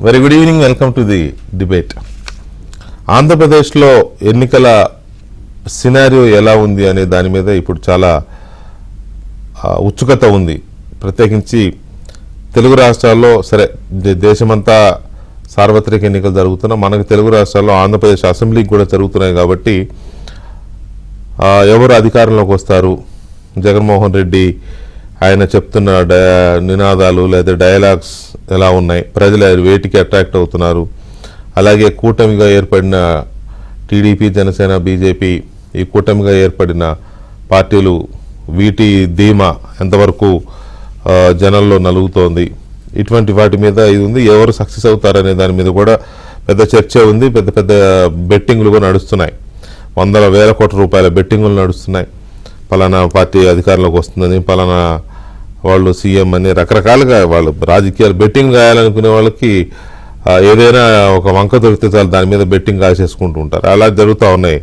Very good evening. Welcome to the debate. ఆంధ్రప్రదేశ్లో ఎన్నికల scenario ఎలా ఉంది అనే దాని మీద ఇప్పుడు చాలా ఉత్సుకత ఉంది. ప్రత్యేకించి తెలుగు రాష్ట్రాల్లో సరే దేశమంతా సార్వత్రిక ఎన్నికలు జరుగుతున్నా మనకు తెలుగు రాష్ట్రాల్లో ఆంధ్రప్రదేశ్ అసెంబ్లీకి కూడా జరుగుతున్నాయి కాబట్టి ఎవరు అధికారంలోకి వస్తారు, జగన్మోహన్ రెడ్డి ఆయన చెప్తున్న నినాదాలు లేదా డైలాగ్స్ ఎలా ఉన్నాయి, ప్రజలు వేటికి అట్రాక్ట్ అవుతున్నారు, అలాగే కూటమిగా ఏర్పడిన టీడీపీ, జనసేన, బీజేపీ ఈ కూటమిగా ఏర్పడిన పార్టీలు వీటి ధీమా ఎంతవరకు జనంలో నలుగుతోంది, ఇటువంటి వాటి మీద ఇది ఉంది. ఎవరు సక్సెస్ అవుతారనే దాని మీద కూడా పెద్ద చర్చ ఉంది. పెద్ద పెద్ద బెట్టింగ్లు కూడా నడుస్తున్నాయి. వందల వేల కోట్ల రూపాయల బెట్టింగులు నడుస్తున్నాయి. పలానా పార్టీ అధికారంలోకి వస్తుందని, పలానా వాళ్ళు సీఎం అని రకరకాలుగా వాళ్ళు రాజకీయాలు బెట్టింగ్ కాయాలనుకునే వాళ్ళకి ఏదైనా ఒక వంక దొరికితే చాలు దాని మీద బెట్టింగ్ కాసేసుకుంటూ ఉంటారు. అలా జరుగుతూ ఉన్నాయి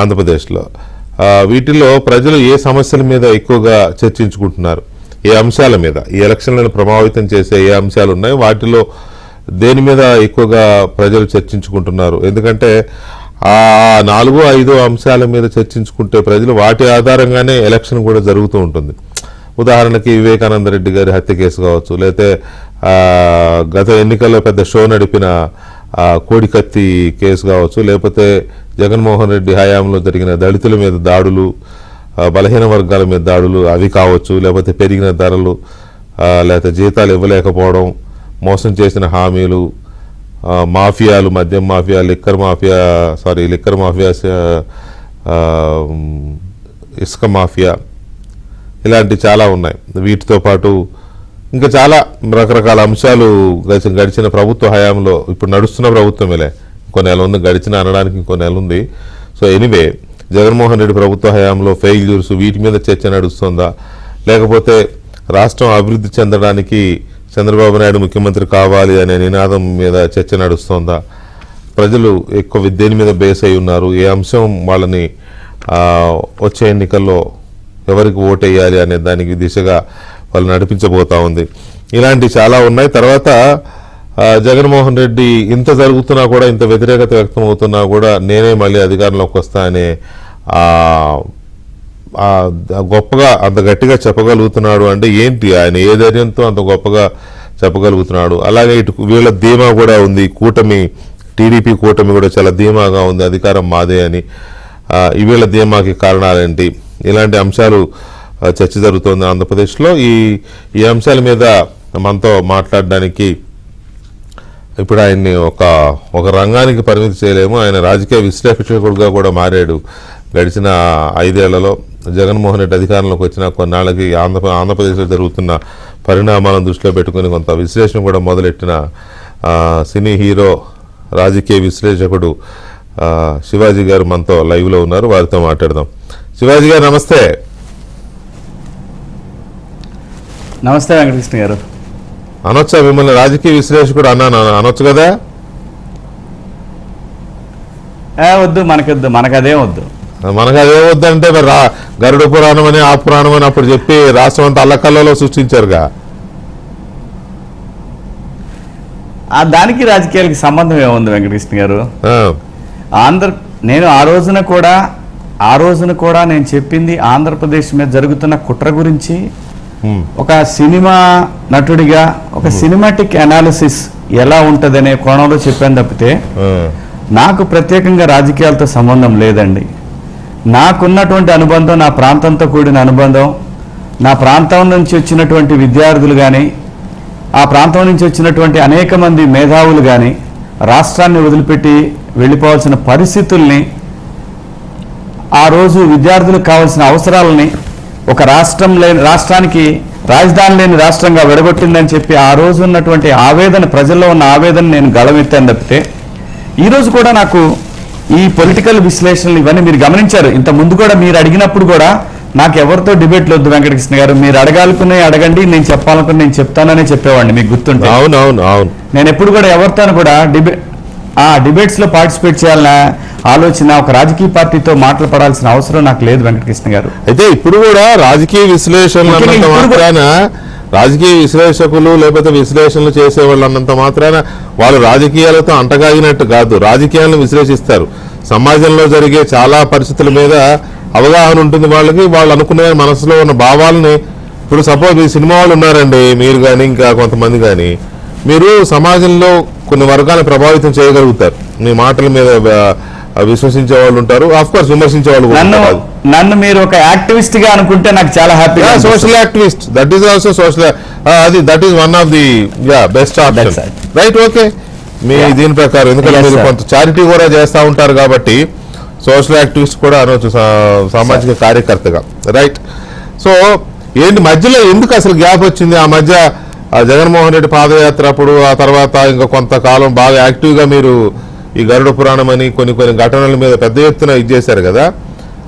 ఆంధ్రప్రదేశ్లో. వీటిల్లో ప్రజలు ఏ సమస్యల మీద ఎక్కువగా చర్చించుకుంటున్నారు, ఏ అంశాల మీద, ఈ ఎలక్షన్లను ప్రభావితం చేసే ఏ అంశాలు ఉన్నాయి, వాటిలో దేని మీద ఎక్కువగా ప్రజలు చర్చించుకుంటున్నారు. ఎందుకంటే ఆ 4-5 అంశాల మీద చర్చించుకుంటే ప్రజలు వాటి ఆధారంగానే ఎలక్షన్ కూడా జరుగుతూ ఉంటుంది. ఉదాహరణకి వివేకానంద రెడ్డి గారి హత్య కేసు కావచ్చు, లేకపోతే గత ఎన్నికల్లో పెద్ద షో నడిపిన కోడికత్తి కేసు కావచ్చు, లేకపోతే జగన్మోహన్ రెడ్డి హయాంలో జరిగిన దళితుల మీద దాడులు, బలహీన వర్గాల మీద దాడులు అవి కావచ్చు, లేకపోతే పెరిగిన ధరలు, లేకపోతే జీతాలు ఇవ్వలేకపోవడం, మోసం చేసిన హామీలు, మాఫియాలు, మద్యం మాఫియా, లిక్కర్ మాఫియా, ఇసుక మాఫియా, ఇలాంటి చాలా ఉన్నాయి. వీటితో పాటు ఇంకా చాలా రకరకాల అంశాలు గడిచిన ప్రభుత్వ హయాంలో, ఇప్పుడు నడుస్తున్న ప్రభుత్వమేలే, ఇంకో నెల ఉంది, గడిచిన అనడానికి ఇంకో నెల ఉంది. సో ఎనీవే, జగన్మోహన్ రెడ్డి ప్రభుత్వ హయాంలో ఫెయిల్యూర్స్ వీటి మీద చర్చ నడుస్తుందా, లేకపోతే రాష్ట్రం అభివృద్ధి చెందడానికి చంద్రబాబు నాయుడు ముఖ్యమంత్రి కావాలి అనే నినాదం మీద చర్చ నడుస్తోందా, ప్రజలు ఎక్కువ దేని మీద బేస్ అయి ఉన్నారు, ఏ అంశం వాళ్ళని వచ్చే ఎన్నికల్లో ఎవరికి ఓటేయాలి అనే దానికి దిశగా వాళ్ళు నడిపించబోతా ఉంది. ఇలాంటి చాలా ఉన్నాయి. తర్వాత జగన్మోహన్ రెడ్డి ఇంత జరుగుతున్నా కూడా, ఇంత వ్యతిరేకత వ్యక్తం అవుతున్నా కూడా నేనే మళ్ళీ అధికారంలోకి వస్తా అనే గొప్పగా అంత గట్టిగా చెప్పగలుగుతున్నాడు అంటే ఏంటి, ఆయన ఏ ధైర్యంతో అంత గొప్పగా చెప్పగలుగుతున్నాడు. అలాగే ఇటు వీళ్ళ ధీమా కూడా ఉంది, కూటమి టీడీపీ కూటమి కూడా చాలా ధీమాగా ఉంది, అధికారం మాదే అని. వీళ్ళ ధీమాకి కారణాలేంటి, ఇలాంటి అంశాలు చర్చ జరుగుతోంది ఆంధ్రప్రదేశ్లో. ఈ అంశాల మీద మనతో మాట్లాడడానికి ఇప్పుడు ఆయన్ని ఒక రంగానికి పరిమితి చేయలేము. ఆయన రాజకీయ విశ్లేషకుడిగా కూడా మారాడు గడిచిన 5 ఏళ్లలో. జగన్మోహన్ రెడ్డి అధికారంలోకి వచ్చిన కొన్నాళ్ళకి ఆంధ్రప్రదేశ్లో జరుగుతున్న పరిణామాలను దృష్టిలో పెట్టుకుని కొంత విశ్లేషణ కూడా మొదలెట్టిన సినీ హీరో, రాజకీయ విశ్లేషకుడు శివాజీ గారు మనతో లైవ్లో ఉన్నారు. వారితో మాట్లాడదాం. శివాజీ గారు నమస్తే. నమస్తే వెంకటకృష్ణ గారు. అనొచ్చా మిమ్మల్ని రాజకీయ విశ్లేషకుడు అనొచ్చు కదా? వద్దు, మనకదే వద్దు. మనకదే వద్దు అంటే మరి గరుడ పురాణం అని ఆ పురాణం అని అప్పుడు చెప్పి రాష్ట్రం అంతా అల్లకల్లలో సృష్టించారుగా. దానికి రాజకీయాలకి సంబంధం ఏముంది వెంకటకృష్ణ గారు? నేను ఆ రోజున కూడా నేను చెప్పింది ఆంధ్రప్రదేశ్ మీద జరుగుతున్న కుట్ర గురించి ఒక సినిమా నటుడిగా ఒక సినిమాటిక్ అనాలిసిస్ ఎలా ఉంటదనే కోణంలో చెప్పాను తప్పితే నాకు ప్రత్యేకంగా రాజకీయాలతో సంబంధం లేదండి. నాకున్నటువంటి అనుబంధం, నా ప్రాంతంతో కూడిన అనుబంధం, నా ప్రాంతం నుంచి వచ్చినటువంటి విద్యార్థులు కానీ, ఆ ప్రాంతం నుంచి వచ్చినటువంటి అనేక మంది మేధావులు కానీ రాష్ట్రాన్ని వదిలిపెట్టి వెళ్ళిపోవాల్సిన పరిస్థితుల్ని, ఆ రోజు విద్యార్థులకు కావాల్సిన అవసరాలని ఒక రాష్ట్రానికి రాజధాని లేని రాష్ట్రంగా విడగొట్టిందని చెప్పి ఆ రోజు ఉన్నటువంటి ఆవేదన, ప్రజల్లో ఉన్న ఆవేదన నేను గళమెత్తాను తప్పితే ఈరోజు కూడా నాకు ఈ పొలిటికల్ విశ్లేషణలు ఇవన్నీ మీరు గమనించారు. ఇంత ముందు కూడా మీరు అడిగినప్పుడు కూడా నాకు ఎవరితో డిబేట్లు వద్దు వెంకటకృష్ణ గారు, మీరు అడగాలనుకునే అడగండి, నేను చెప్పాలనుకుని నేను చెప్తాననే చెప్పేవాడిని, మీకు గుర్తుంటే. అవును. నేను ఎప్పుడు కూడా ఎవరితో కూడా డిబేట్స్ లో పార్టిసిపేట్ చేయాలన్న ఆలోచన, ఒక రాజకీయ పార్టీతో మాట్లాడాల్సిన అవసరం నాకు లేదు వెంకటకృష్ణ గారు. అయితే ఇప్పుడు కూడా రాజకీయ విశ్లేషణ రాజకీయ విశ్లేషకులు లేకపోతే విశ్లేషణలు చేసేవాళ్ళు అన్నంత మాత్రాన వాళ్ళు రాజకీయాలతో అంటగాగినట్టు కాదు, రాజకీయాలను విశ్లేషిస్తారు. సమాజంలో జరిగే చాలా పరిస్థితుల మీద అవగాహన ఉంటుంది వాళ్ళకి. వాళ్ళు అనుకునే మనసులో ఉన్న భావాలని, ఇప్పుడు సపోజ్ ఈ సినిమా వాళ్ళు ఉన్నారండి, మీరు కానీ ఇంకా కొంతమంది కానీ, మీరు సమాజంలో కొన్ని వర్గాలను ప్రభావితం చేయగలుగుతారు. మీ మాటల మీద విశ్వసించే వాళ్ళు ఉంటారు, ఆఫ్ కోర్స్ విమర్శించే వాళ్ళు కూడా ఉంటారు. నన్ను మీరు ఒక యాక్టివిస్ట్ గా అనుకుంటే నాకు చాలా happy. Social activist, that is also social, that is one of the best option, right? Okay, మీ దీని ప్రకారం, ఎందుకంటే మీరు కొంత చారిటీ కూడా చేస్తూ ఉంటారు కాబట్టి సోషల్ యాక్టివిస్ట్ కూడా అనవచ్చు, సామాజిక కార్యకర్తగా, రైట్? సో ఏంటి మధ్యలో ఎందుకు అసలు గ్యాప్ వచ్చింది? ఆ మధ్య జగన్మోహన్ రెడ్డి పాదయాత్ర అప్పుడు, ఆ తర్వాత ఇంకా కొంతకాలం బాగా యాక్టివ్గా మీరు ఈ గరుడ పురాణం అని కొన్ని ఘటనల మీద పెద్ద ఎత్తున ఇది చేశారు కదా,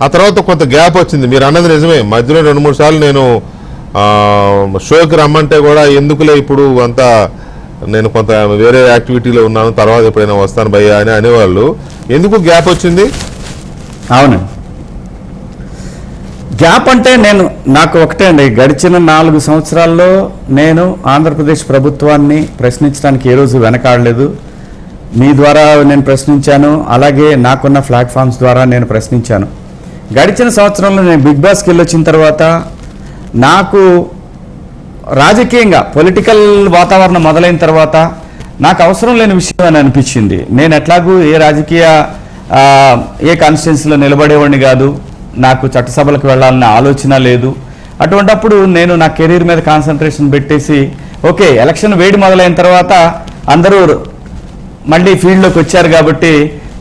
ఆ తర్వాత కొంత గ్యాప్ వచ్చింది. మీరు అన్నది నిజమే, మధ్యలో 2-3 సార్లు నేను షోకి రమ్మంటే కూడా ఎందుకులే ఇప్పుడు అంతా, నేను కొంత వేరే యాక్టివిటీలో ఉన్నాను, తర్వాత ఎప్పుడైనా వస్తాను భయ్యా అని అనేవాళ్ళు. ఎందుకు గ్యాప్ వచ్చింది? అవును, గ్యాప్ అంటే నాకు ఒకటే అండి, గడిచిన 4 సంవత్సరాల్లో నేను ఆంధ్రప్రదేశ్ ప్రభుత్వాన్ని ప్రశ్నించడానికి ఏ రోజు వెనకాడలేదు. మీ ద్వారా నేను ప్రశ్నించాను, అలాగే నాకున్న ప్లాట్ఫామ్స్ ద్వారా నేను ప్రశ్నించాను. గడిచిన సంవత్సరంలో నేను బిగ్ బాస్కి వెళ్ళొచ్చిన తర్వాత నాకు రాజకీయంగా పొలిటికల్ వాతావరణం మొదలైన తర్వాత నాకు అవసరం లేని విషయం అని అనిపించింది. నేను ఎట్లాగూ ఏ రాజకీయ ఏ కాన్స్టిట్యున్సీలో నిలబడేవాడిని కాదు, నాకు చట్టసభలకు వెళ్ళాలన్న ఆలోచన లేదు. అటువంటప్పుడు నేను నా కెరీర్ మీద కాన్సన్ట్రేషన్ పెట్టేసి, ఓకే ఎలక్షన్ వేడి మొదలైన తర్వాత అందరూ మళ్ళీ ఫీల్డ్లోకి వచ్చారు కాబట్టి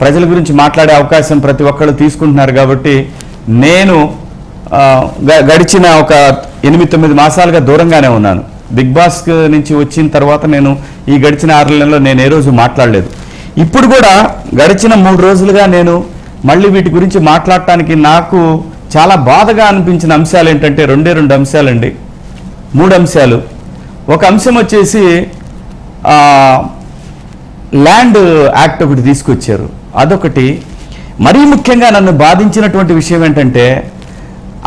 ప్రజల గురించి మాట్లాడే అవకాశం ప్రతి ఒక్కళ్ళు తీసుకుంటున్నారు కాబట్టి నేను గడిచిన ఒక 8-9 మాసాలుగా దూరంగానే ఉన్నాను. బిగ్ బాస్ నుంచి వచ్చిన తర్వాత నేను ఈ గడిచిన 6 నెలల్లో నేను ఏ రోజు మాట్లాడలేదు. ఇప్పుడు కూడా గడిచిన 3 రోజులుగా నేను మళ్ళీ వీటి గురించి మాట్లాడటానికి నాకు చాలా బాధగా అనిపించిన అంశాలు ఏంటంటే 2 అంశాలండి, 3 అంశాలు. ఒక అంశం వచ్చేసి ల్యాండ్ యాక్ట్ ఒకటి తీసుకొచ్చారు, అదొకటి. మరీ ముఖ్యంగా నన్ను బాధించినటువంటి విషయం ఏంటంటే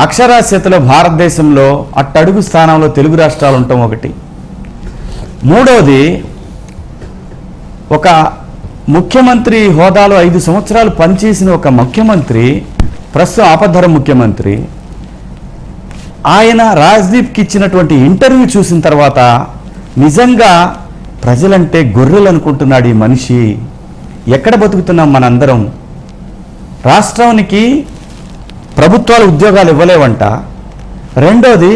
అక్షరాస్యతలో భారతదేశంలో అట్టడుగు స్థానంలో తెలుగు రాష్ట్రాలు ఉండటం ఒకటి. మూడవది, ఒక ముఖ్యమంత్రి హోదాలో 5 సంవత్సరాలు పనిచేసిన ఒక ముఖ్యమంత్రి, ప్రస్తుతం ఆపద్ధర ముఖ్యమంత్రి, ఆయన రాజ్దీప్కి ఇచ్చినటువంటి ఇంటర్వ్యూ చూసిన తర్వాత నిజంగా ప్రజలంటే గొర్రెలు అనుకుంటున్నాడు ఈ మనిషి. ఎక్కడ బతుకుతున్నాం మనందరం? రాష్ట్రానికి ప్రభుత్వాలు ఉద్యోగాలు ఇవ్వలేవంట, రెండోది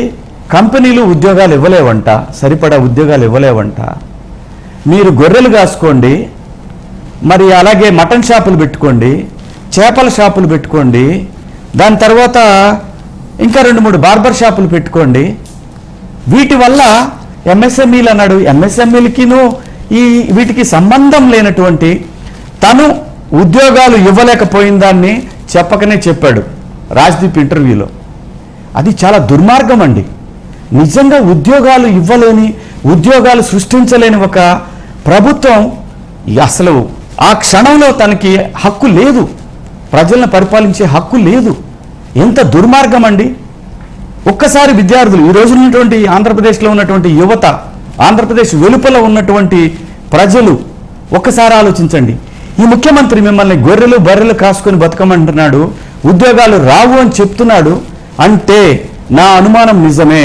కంపెనీలు ఉద్యోగాలు ఇవ్వలేవంట, సరిపడా ఉద్యోగాలు ఇవ్వలేవంట. మీరు గొర్రెలు కాసుకోండి, మరి అలాగే మటన్ షాపులు పెట్టుకోండి, చేపల షాపులు పెట్టుకోండి, దాని తర్వాత ఇంకా 2-3 బార్బర్ షాపులు పెట్టుకోండి. వీటి వల్ల ఎంఎస్ఎంఈలు అన్నాడు, ఎంఎస్ఎంఈలకిను వీటికి సంబంధం లేనటువంటి తను ఉద్యోగాలు ఇవ్వలేకపోయిన దాన్ని చెప్పకనే చెప్పాడు రాజ్దీప్ ఇంటర్వ్యూలో. అది చాలా దుర్మార్గం అండి. నిజంగా ఉద్యోగాలు ఇవ్వలేని, ఉద్యోగాలు సృష్టించలేని ఒక ప్రభుత్వం అసలు ఆ క్షణంలో తనకి హక్కు లేదు, ప్రజలను పరిపాలించే హక్కు లేదు. ఎంత దుర్మార్గం అండి. ఒక్కసారి విద్యార్థులు, ఈ రోజు ఉన్నటువంటి ఆంధ్రప్రదేశ్లో ఉన్నటువంటి యువత, ఆంధ్రప్రదేశ్ వెలుపల ఉన్నటువంటి ప్రజలు ఒక్కసారి ఆలోచించండి. ఈ ముఖ్యమంత్రి మిమ్మల్ని గొర్రెలు బర్రెలు కాసుకొని బతకమంటున్నాడు, ఉద్యోగాలు రావు అని చెప్తున్నాడు అంటే నా అనుమానం నిజమే.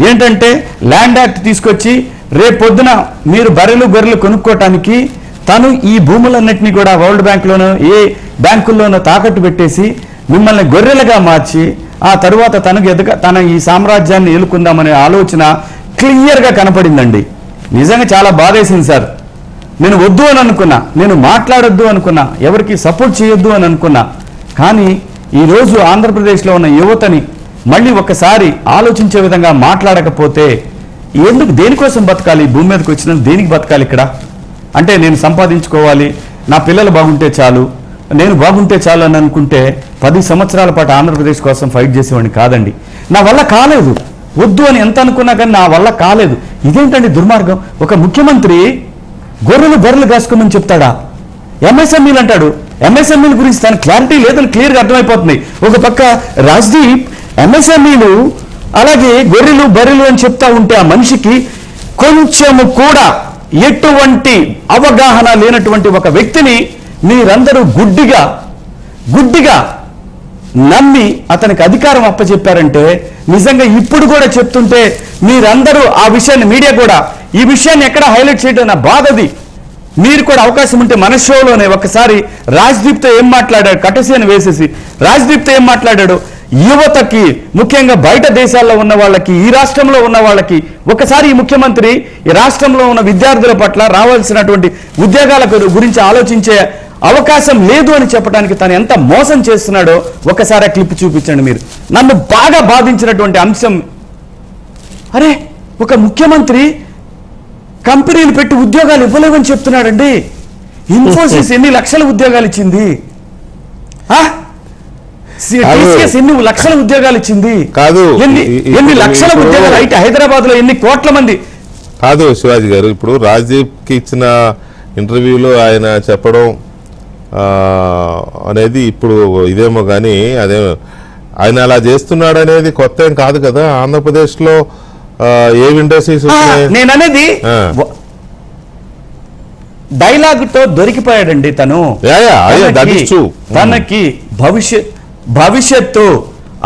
ఏంటంటే ల్యాండ్ యాక్ట్ తీసుకొచ్చి రేపొద్దున మీరు బర్రెలు గొర్రెలు కొనుక్కోవటానికి తను ఈ భూములన్నింటినీ కూడా వరల్డ్ బ్యాంకులోనో ఏ బ్యాంకుల్లోనో తాకట్టు పెట్టేసి మిమ్మల్ని గొర్రెలుగా మార్చి ఆ తరువాత తన ఈ సామ్రాజ్యాన్ని ఏలుకుందామనే ఆలోచన క్లియర్గా కనపడిందండి. నిజంగా చాలా బాధేసింది సార్. నేను వద్దు అని అనుకున్నా, నేను మాట్లాడొద్దు అనుకున్నా, ఎవరికి సపోర్ట్ చేయొద్దు అని అనుకున్నా. కానీ ఈరోజు ఆంధ్రప్రదేశ్లో ఉన్న యువతని మళ్ళీ ఒక్కసారి ఆలోచించే విధంగా మాట్లాడకపోతే ఎందుకు, దేనికోసం బతకాలి? భూమి మీదకి వచ్చిన దేనికి బతకాలి ఇక్కడ? అంటే నేను సంపాదించుకోవాలి, నా పిల్లలు బాగుంటే చాలు, నేను బాగుంటే చాలు అని అనుకుంటే 10 సంవత్సరాల పాటు ఆంధ్రప్రదేశ్ కోసం ఫైట్ చేసేవాడిని కాదండి. నా వల్ల కాలేదు, వద్దు అని ఎంత అనుకున్నా కానీ నా వల్ల కాలేదు. ఇదేంటండి దుర్మార్గం? ఒక ముఖ్యమంత్రి గొర్రెలు బర్రెలు కాసుకోమని చెప్తాడా? ఎంఎస్ఎంఈలు అంటాడు. ఎంఎస్ఎంఈల గురించి తన క్లారిటీ లేదని క్లియర్గా అర్థమైపోతుంది. ఒక పక్క రాజ్దీప్ ఎంఎస్ఎంఈలు అలాగే గొర్రెలు బర్రెలు అని చెప్తా ఉంటే ఆ మనిషికి కొంచెము కూడా ఎటువంటి అవగాహన లేనటువంటి ఒక వ్యక్తిని మీరందరూ గుడ్డిగా నమ్మి అతనికి అధికారం అప్పచెప్పారంటే నిజంగా ఇప్పుడు కూడా చెప్తుంటే మీరందరూ ఆ విషయాన్ని మీడియా కూడా ఈ విషయాన్ని ఎక్కడ హైలైట్ చేయడం నా బాధది. మీరు కూడా అవకాశం ఉంటే మన షోలోనే ఒకసారి రాజ్దీప్తో ఏం మాట్లాడాడు, కటసేని వేసేసి రాజ్దీప్తో ఏం మాట్లాడాడు, యువతకి ముఖ్యంగా బయట దేశాల్లో ఉన్న వాళ్ళకి ఈ రాష్ట్రంలో ఉన్న వాళ్ళకి ఒకసారి ఈ ముఖ్యమంత్రి ఈ రాష్ట్రంలో ఉన్న విద్యార్థుల పట్ల రావాల్సినటువంటి ఉద్యోగాల గురించి ఆలోచించే అవకాశం లేదు అని చెప్పడానికి తను ఎంత మోసం చేస్తున్నాడో ఒకసారి ఆ క్లిప్ చూపించండి. మీరు నన్ను బాగా బాధించినటువంటి అంశం, అరే ఒక ముఖ్యమంత్రి కంపెనీలు పెట్టి ఉద్యోగాలు ఇవ్వలేవని చెప్తున్నాడండి. ఇన్ఫోసిస్ ఎన్ని లక్షల ఉద్యోగాలు ఇచ్చింది, ఎన్ని లక్షల ఉద్యోగాలు ఇచ్చింది కాదు, ఎన్ని లక్షల ఉద్యోగాలు అయితే హైదరాబాద్ లో ఎన్ని కోట్ల మంది కాదు. శివాజీ గారు ఇప్పుడు రాజ్దీప్ కి ఇచ్చిన ఇంటర్వ్యూలో ఆయన చెప్పడం అనేది ఇప్పుడు ఇదేమో కానీ అదే ఆయన అలా చేస్తున్నాడు అనేది కొత్త ఏం కాదు కదా. ఆంధ్రప్రదేశ్ లో ఏ ఇండస్ట్రీస్ నేననేది డైలాగ్ తో దొరికిపోయాడండి తను. తనకి భవిష్యత్తు,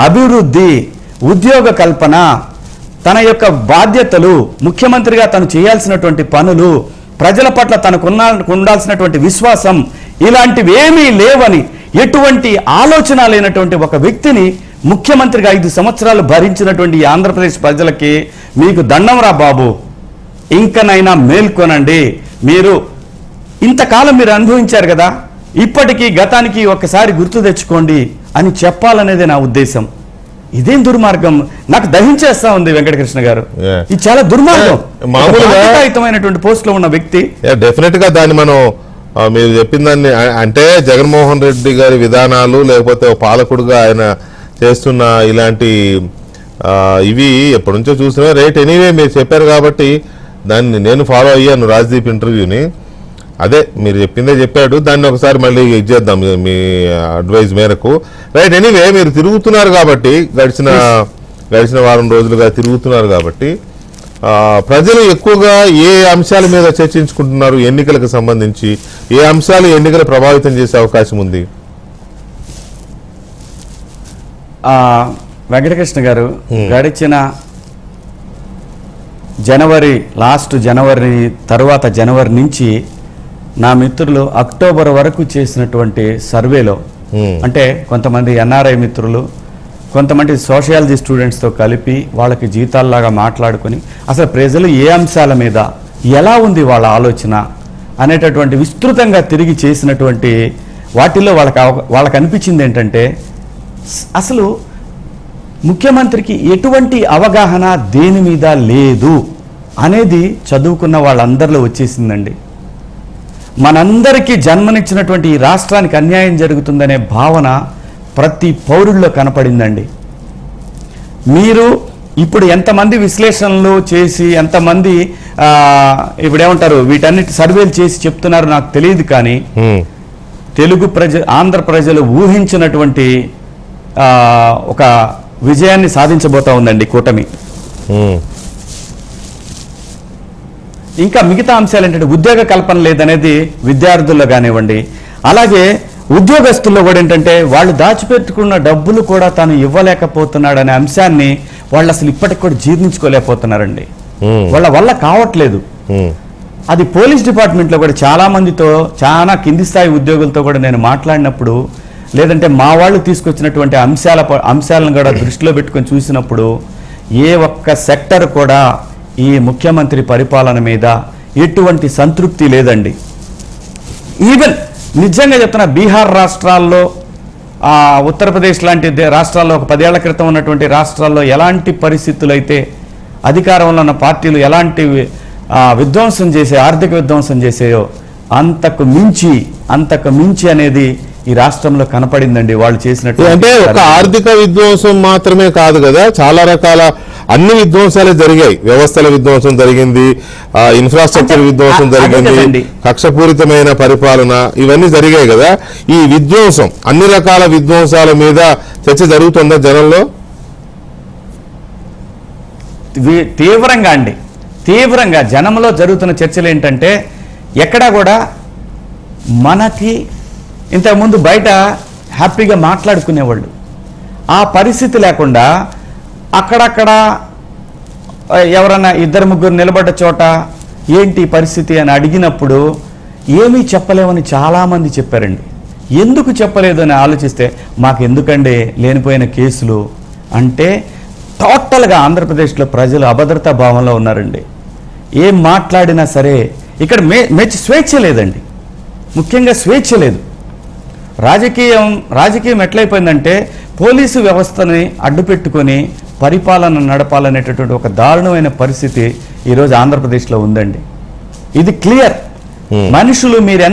అభివృద్ధి, ఉద్యోగ కల్పన, తన యొక్క బాధ్యతలు, ముఖ్యమంత్రిగా తను చేయాల్సినటువంటి పనులు, ప్రజల పట్ల తనకు ఉండాల్సినటువంటి విశ్వాసం ఇలాంటివి ఏమీ లేవని, ఎటువంటి ఆలోచన లేనటువంటి ఒక వ్యక్తిని ముఖ్యమంత్రిగా 5 సంవత్సరాలు భరించినటువంటి ఆంధ్రప్రదేశ్ ప్రజలకి మీకు దండం రా బాబు, ఇంకనైనా మేల్కొనండి. మీరు ఇంతకాలం మీరు అనుభవించారు కదా, ఇప్పటికీ గతానికి ఒకసారి గుర్తు తెచ్చుకోండి అని చెప్పాలనేదే నా ఉద్దేశం. ఇదేం దుర్మార్గం, నాకు దహించేస్తా ఉంది వెంకటకృష్ణ గారు. ఇది చాలా దుర్మార్గం. బాధ్యతాయుతమైనటువంటి పోస్ట్ లో ఉన్న వ్యక్తి డెఫినెట్ గా దాన్ని మనం మీరు చెప్పిన దాన్ని అంటే జగన్మోహన్ రెడ్డి గారి విధానాలు లేకపోతే పాలకుడుగా ఆయన చేస్తున్న ఇలాంటి ఇవి ఎప్పటి నుంచో చూసినా రైట్. ఎనీవే మీరు చెప్పారు కాబట్టి దాన్ని నేను ఫాలో అయ్యాను రాజ్దీప్ ఇంటర్వ్యూని. అదే మీరు చెప్పిందే చెప్పాడు, దాన్ని ఒకసారి మళ్ళీ ఇచ్చేద్దాం మీ అడ్వైజ్ మేరకు. రైట్. ఎనీవే మీరు తిరుగుతున్నారు కాబట్టి గడిచిన వారం రోజులుగా తిరుగుతున్నారు కాబట్టి ప్రజలు ఎక్కువగా ఏ అంశాల మీద చర్చించుకుంటున్నారు, ఎన్నికలకు సంబంధించి ఏ అంశాలు ఎన్నికలు ప్రభావితం చేసే అవకాశం ఉంది? వెంకటకృష్ణ గారు, గడిచిన లాస్ట్ జనవరి తర్వాత జనవరి నుంచి నా మిత్రులు అక్టోబర్ వరకు చేసినటువంటి సర్వేలో, అంటే కొంతమంది ఎన్ఆర్ఐ మిత్రులు, కొంతమంది సోషియాలజీ స్టూడెంట్స్తో కలిపి వాళ్ళకి జీతాల్లాగా మాట్లాడుకొని అసలు ప్రజలు ఏ అంశాల మీద ఎలా ఉంది వాళ్ళ ఆలోచన అనేటటువంటి విస్తృతంగా తిరిగి చేసినటువంటి వాటిల్లో వాళ్ళకి అనిపించింది ఏంటంటే అసలు ముఖ్యమంత్రికి ఎటువంటి అవగాహన దేని మీద లేదు అనేది చదువుకున్న వాళ్ళందరిలో వచ్చేసిందండి. మనందరికీ జన్మనిచ్చినటువంటి ఈ రాష్ట్రానికి అన్యాయం జరుగుతుందనే భావన ప్రతి పౌరుల్లో కనపడిందండి. మీరు ఇప్పుడు ఎంతమంది విశ్లేషణలు చేసి ఎంతమంది ఇప్పుడేమంటారు వీటన్నిటి సర్వేలు చేసి చెప్తున్నారు నాకు తెలియదు, కానీ ఆంధ్ర ప్రజలు ఊహించినటువంటి ఒక విజయాన్ని సాధించబోతా ఉందండి కూటమి. ఇంకా మిగతా అంశాలు ఏంటంటే ఉద్యోగ కల్పన లేదనేది విద్యార్థుల్లో కానివ్వండి, అలాగే ఉద్యోగస్తుల్లో కూడా ఏంటంటే వాళ్ళు దాచిపెట్టుకున్న డబ్బులు కూడా తాను ఇవ్వలేకపోతున్నాడు అనే అంశాన్ని వాళ్ళు అసలు ఇప్పటికి కూడా జీర్ణించుకోలేకపోతున్నారండి. వాళ్ళ వల్ల కావట్లేదు. అది పోలీస్ డిపార్ట్మెంట్లో కూడా చాలా మందితో, చాలా కింది స్థాయి ఉద్యోగులతో కూడా నేను మాట్లాడినప్పుడు, లేదంటే మా వాళ్ళు తీసుకొచ్చినటువంటి అంశాలను కూడా దృష్టిలో పెట్టుకొని చూసినప్పుడు ఏ ఒక్క సెక్టర్ కూడా ఈ ముఖ్యమంత్రి పరిపాలన మీద ఎటువంటి సంతృప్తి లేదండి. ఈవెన్ నిజంగా చెప్తున్నా, బీహార్ రాష్ట్రాల్లో, ఉత్తరప్రదేశ్ లాంటి రాష్ట్రాల్లో, ఒక 10 ఏళ్ల క్రితం ఉన్నటువంటి రాష్ట్రాల్లో ఎలాంటి పరిస్థితులు అయితే అధికారంలో ఉన్న పార్టీలు ఎలాంటి విధ్వంసం చేసే, ఆర్థిక విధ్వంసం చేసేయో అంతకు మించి అనేది ఈ రాష్ట్రంలో కనపడిందండి వాళ్ళు చేసినట్టు. అంటే ఒక ఆర్థిక విధ్వంసం మాత్రమే కాదు కదా, చాలా రకాల అన్ని విధ్వంసాలే జరిగాయి. వ్యవస్థల విధ్వంసం జరిగింది, ఇన్ఫ్రాస్ట్రక్చర్ విధ్వంసం జరిగింది, కక్షపూరితమైన పరిపాలన, ఇవన్నీ జరిగాయి కదా. ఈ విధ్వంసం, అన్ని రకాల విధ్వంసాల మీద చర్చ జరుగుతుందా జనంలో? తీవ్రంగా జనంలో జరుగుతున్న చర్చలు ఏంటంటే ఎక్కడా కూడా మనకి ఇంతకుముందు బయట హ్యాపీగా మాట్లాడుకునేవాళ్ళు, ఆ పరిస్థితి లేకుండా అక్కడక్కడ ఎవరన్నా 2-3 నిలబడ్డ చోట ఏంటి పరిస్థితి అని అడిగినప్పుడు ఏమీ చెప్పలేమని చాలామంది చెప్పారండి. ఎందుకు చెప్పలేదు అని ఆలోచిస్తే మాకు ఎందుకండి లేనిపోయిన కేసులు అంటే టోటల్గా ఆంధ్రప్రదేశ్లో ప్రజలు అభద్రతా భావంలో ఉన్నారండి. ఏం మాట్లాడినా సరే ఇక్కడ స్వేచ్ఛ లేదండి, ముఖ్యంగా స్వేచ్ఛ లేదు. రాజకీయం ఎట్లయిపోయిందంటే పోలీసు వ్యవస్థని అడ్డుపెట్టుకొని పరిపాలన నడపాలనేటటువంటి ఒక దారుణమైన పరిస్థితి ఈరోజు ఆంధ్రప్రదేశ్లో ఉందండి. ఇది క్లియర్. మనుషులు మీరు